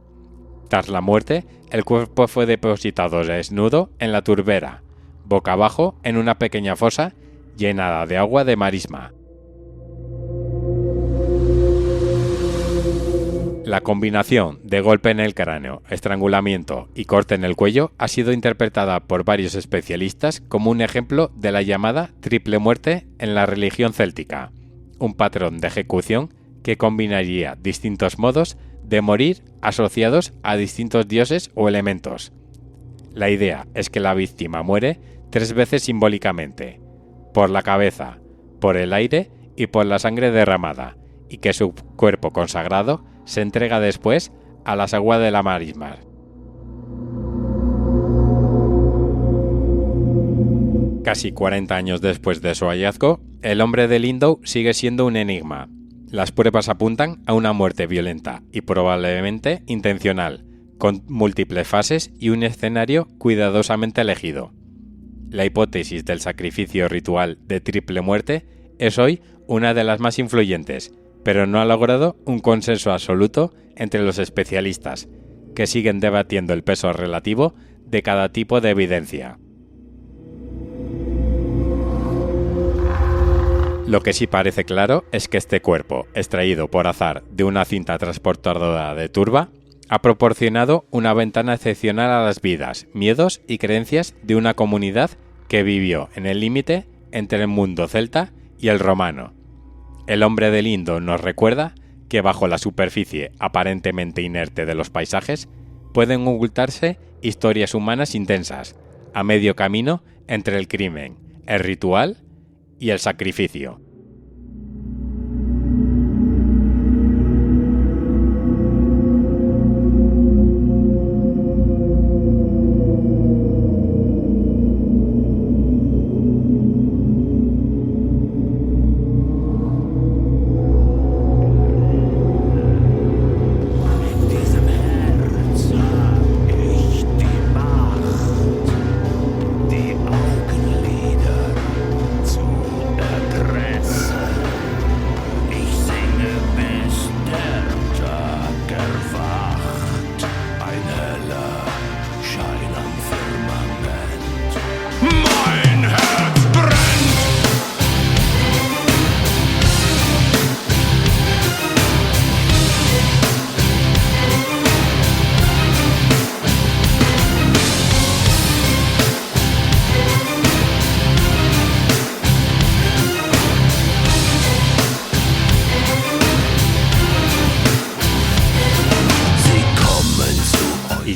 Tras la muerte, el cuerpo fue depositado desnudo en la turbera, boca abajo en una pequeña fosa llenada de agua de marisma. La combinación de golpe en el cráneo, estrangulamiento y corte en el cuello ha sido interpretada por varios especialistas como un ejemplo de la llamada triple muerte en la religión céltica, un patrón de ejecución que combinaría distintos modos de morir asociados a distintos dioses o elementos. La idea es que la víctima muere 3 veces simbólicamente, por la cabeza, por el aire y por la sangre derramada, y que su cuerpo consagrado se entrega después a las aguas de la marisma. Casi 40 años después de su hallazgo, el hombre de Lindow sigue siendo un enigma. Las pruebas apuntan a una muerte violenta y probablemente intencional, con múltiples fases y un escenario cuidadosamente elegido. La hipótesis del sacrificio ritual de triple muerte es hoy una de las más influyentes, pero no ha logrado un consenso absoluto entre los especialistas, que siguen debatiendo el peso relativo de cada tipo de evidencia. Lo que sí parece claro es que este cuerpo, extraído por azar de una cinta transportadora de turba, ha proporcionado una ventana excepcional a las vidas, miedos y creencias de una comunidad que vivió en el límite entre el mundo celta y el romano. El hombre de Lindow nos recuerda que bajo la superficie aparentemente inerte de los paisajes pueden ocultarse historias humanas intensas, a medio camino entre el crimen, el ritual y el sacrificio.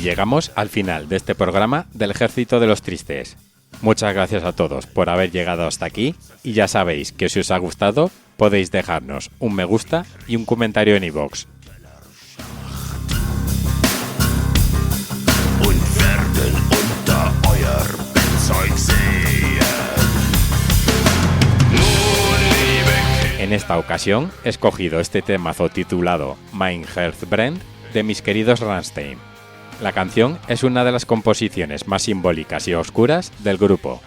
Llegamos al final de este programa del Ejército de los Tristes. Muchas gracias a todos por haber llegado hasta aquí y ya sabéis que si os ha gustado podéis dejarnos un me gusta y un comentario en iVoox. En esta ocasión he escogido este temazo titulado Mein Herz brennt de mis queridos Rammstein. La canción es una de las composiciones más simbólicas y oscuras del grupo.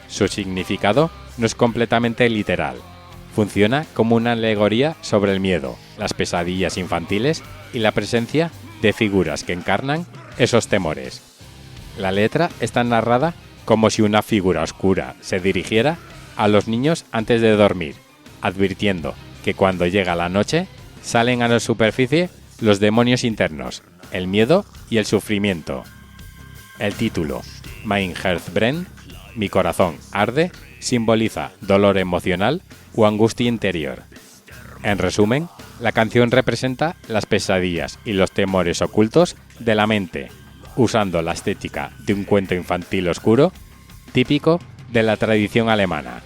Su significado no es completamente literal. Funciona como una alegoría sobre el miedo, las pesadillas infantiles y la presencia de figuras que encarnan esos temores. La letra está narrada como si una figura oscura se dirigiera a los niños antes de dormir, advirtiendo que cuando llega la noche salen a la superficie los demonios internos, el miedo y el sufrimiento. El título, Mein Herz brennt, mi corazón arde, simboliza dolor emocional o angustia interior. En resumen, la canción representa las pesadillas y los temores ocultos de la mente, usando la estética de un cuento infantil oscuro, típico de la tradición alemana.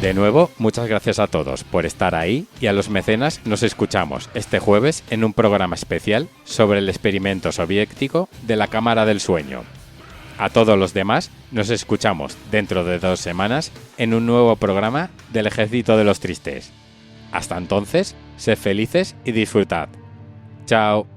De nuevo, muchas gracias a todos por estar ahí y a los mecenas nos escuchamos este jueves en un programa especial sobre el experimento soviético de la Cámara del Sueño. A todos los demás nos escuchamos dentro de 2 semanas en un nuevo programa del Ejército de los Tristes. Hasta entonces, sed felices y disfrutad. Chao.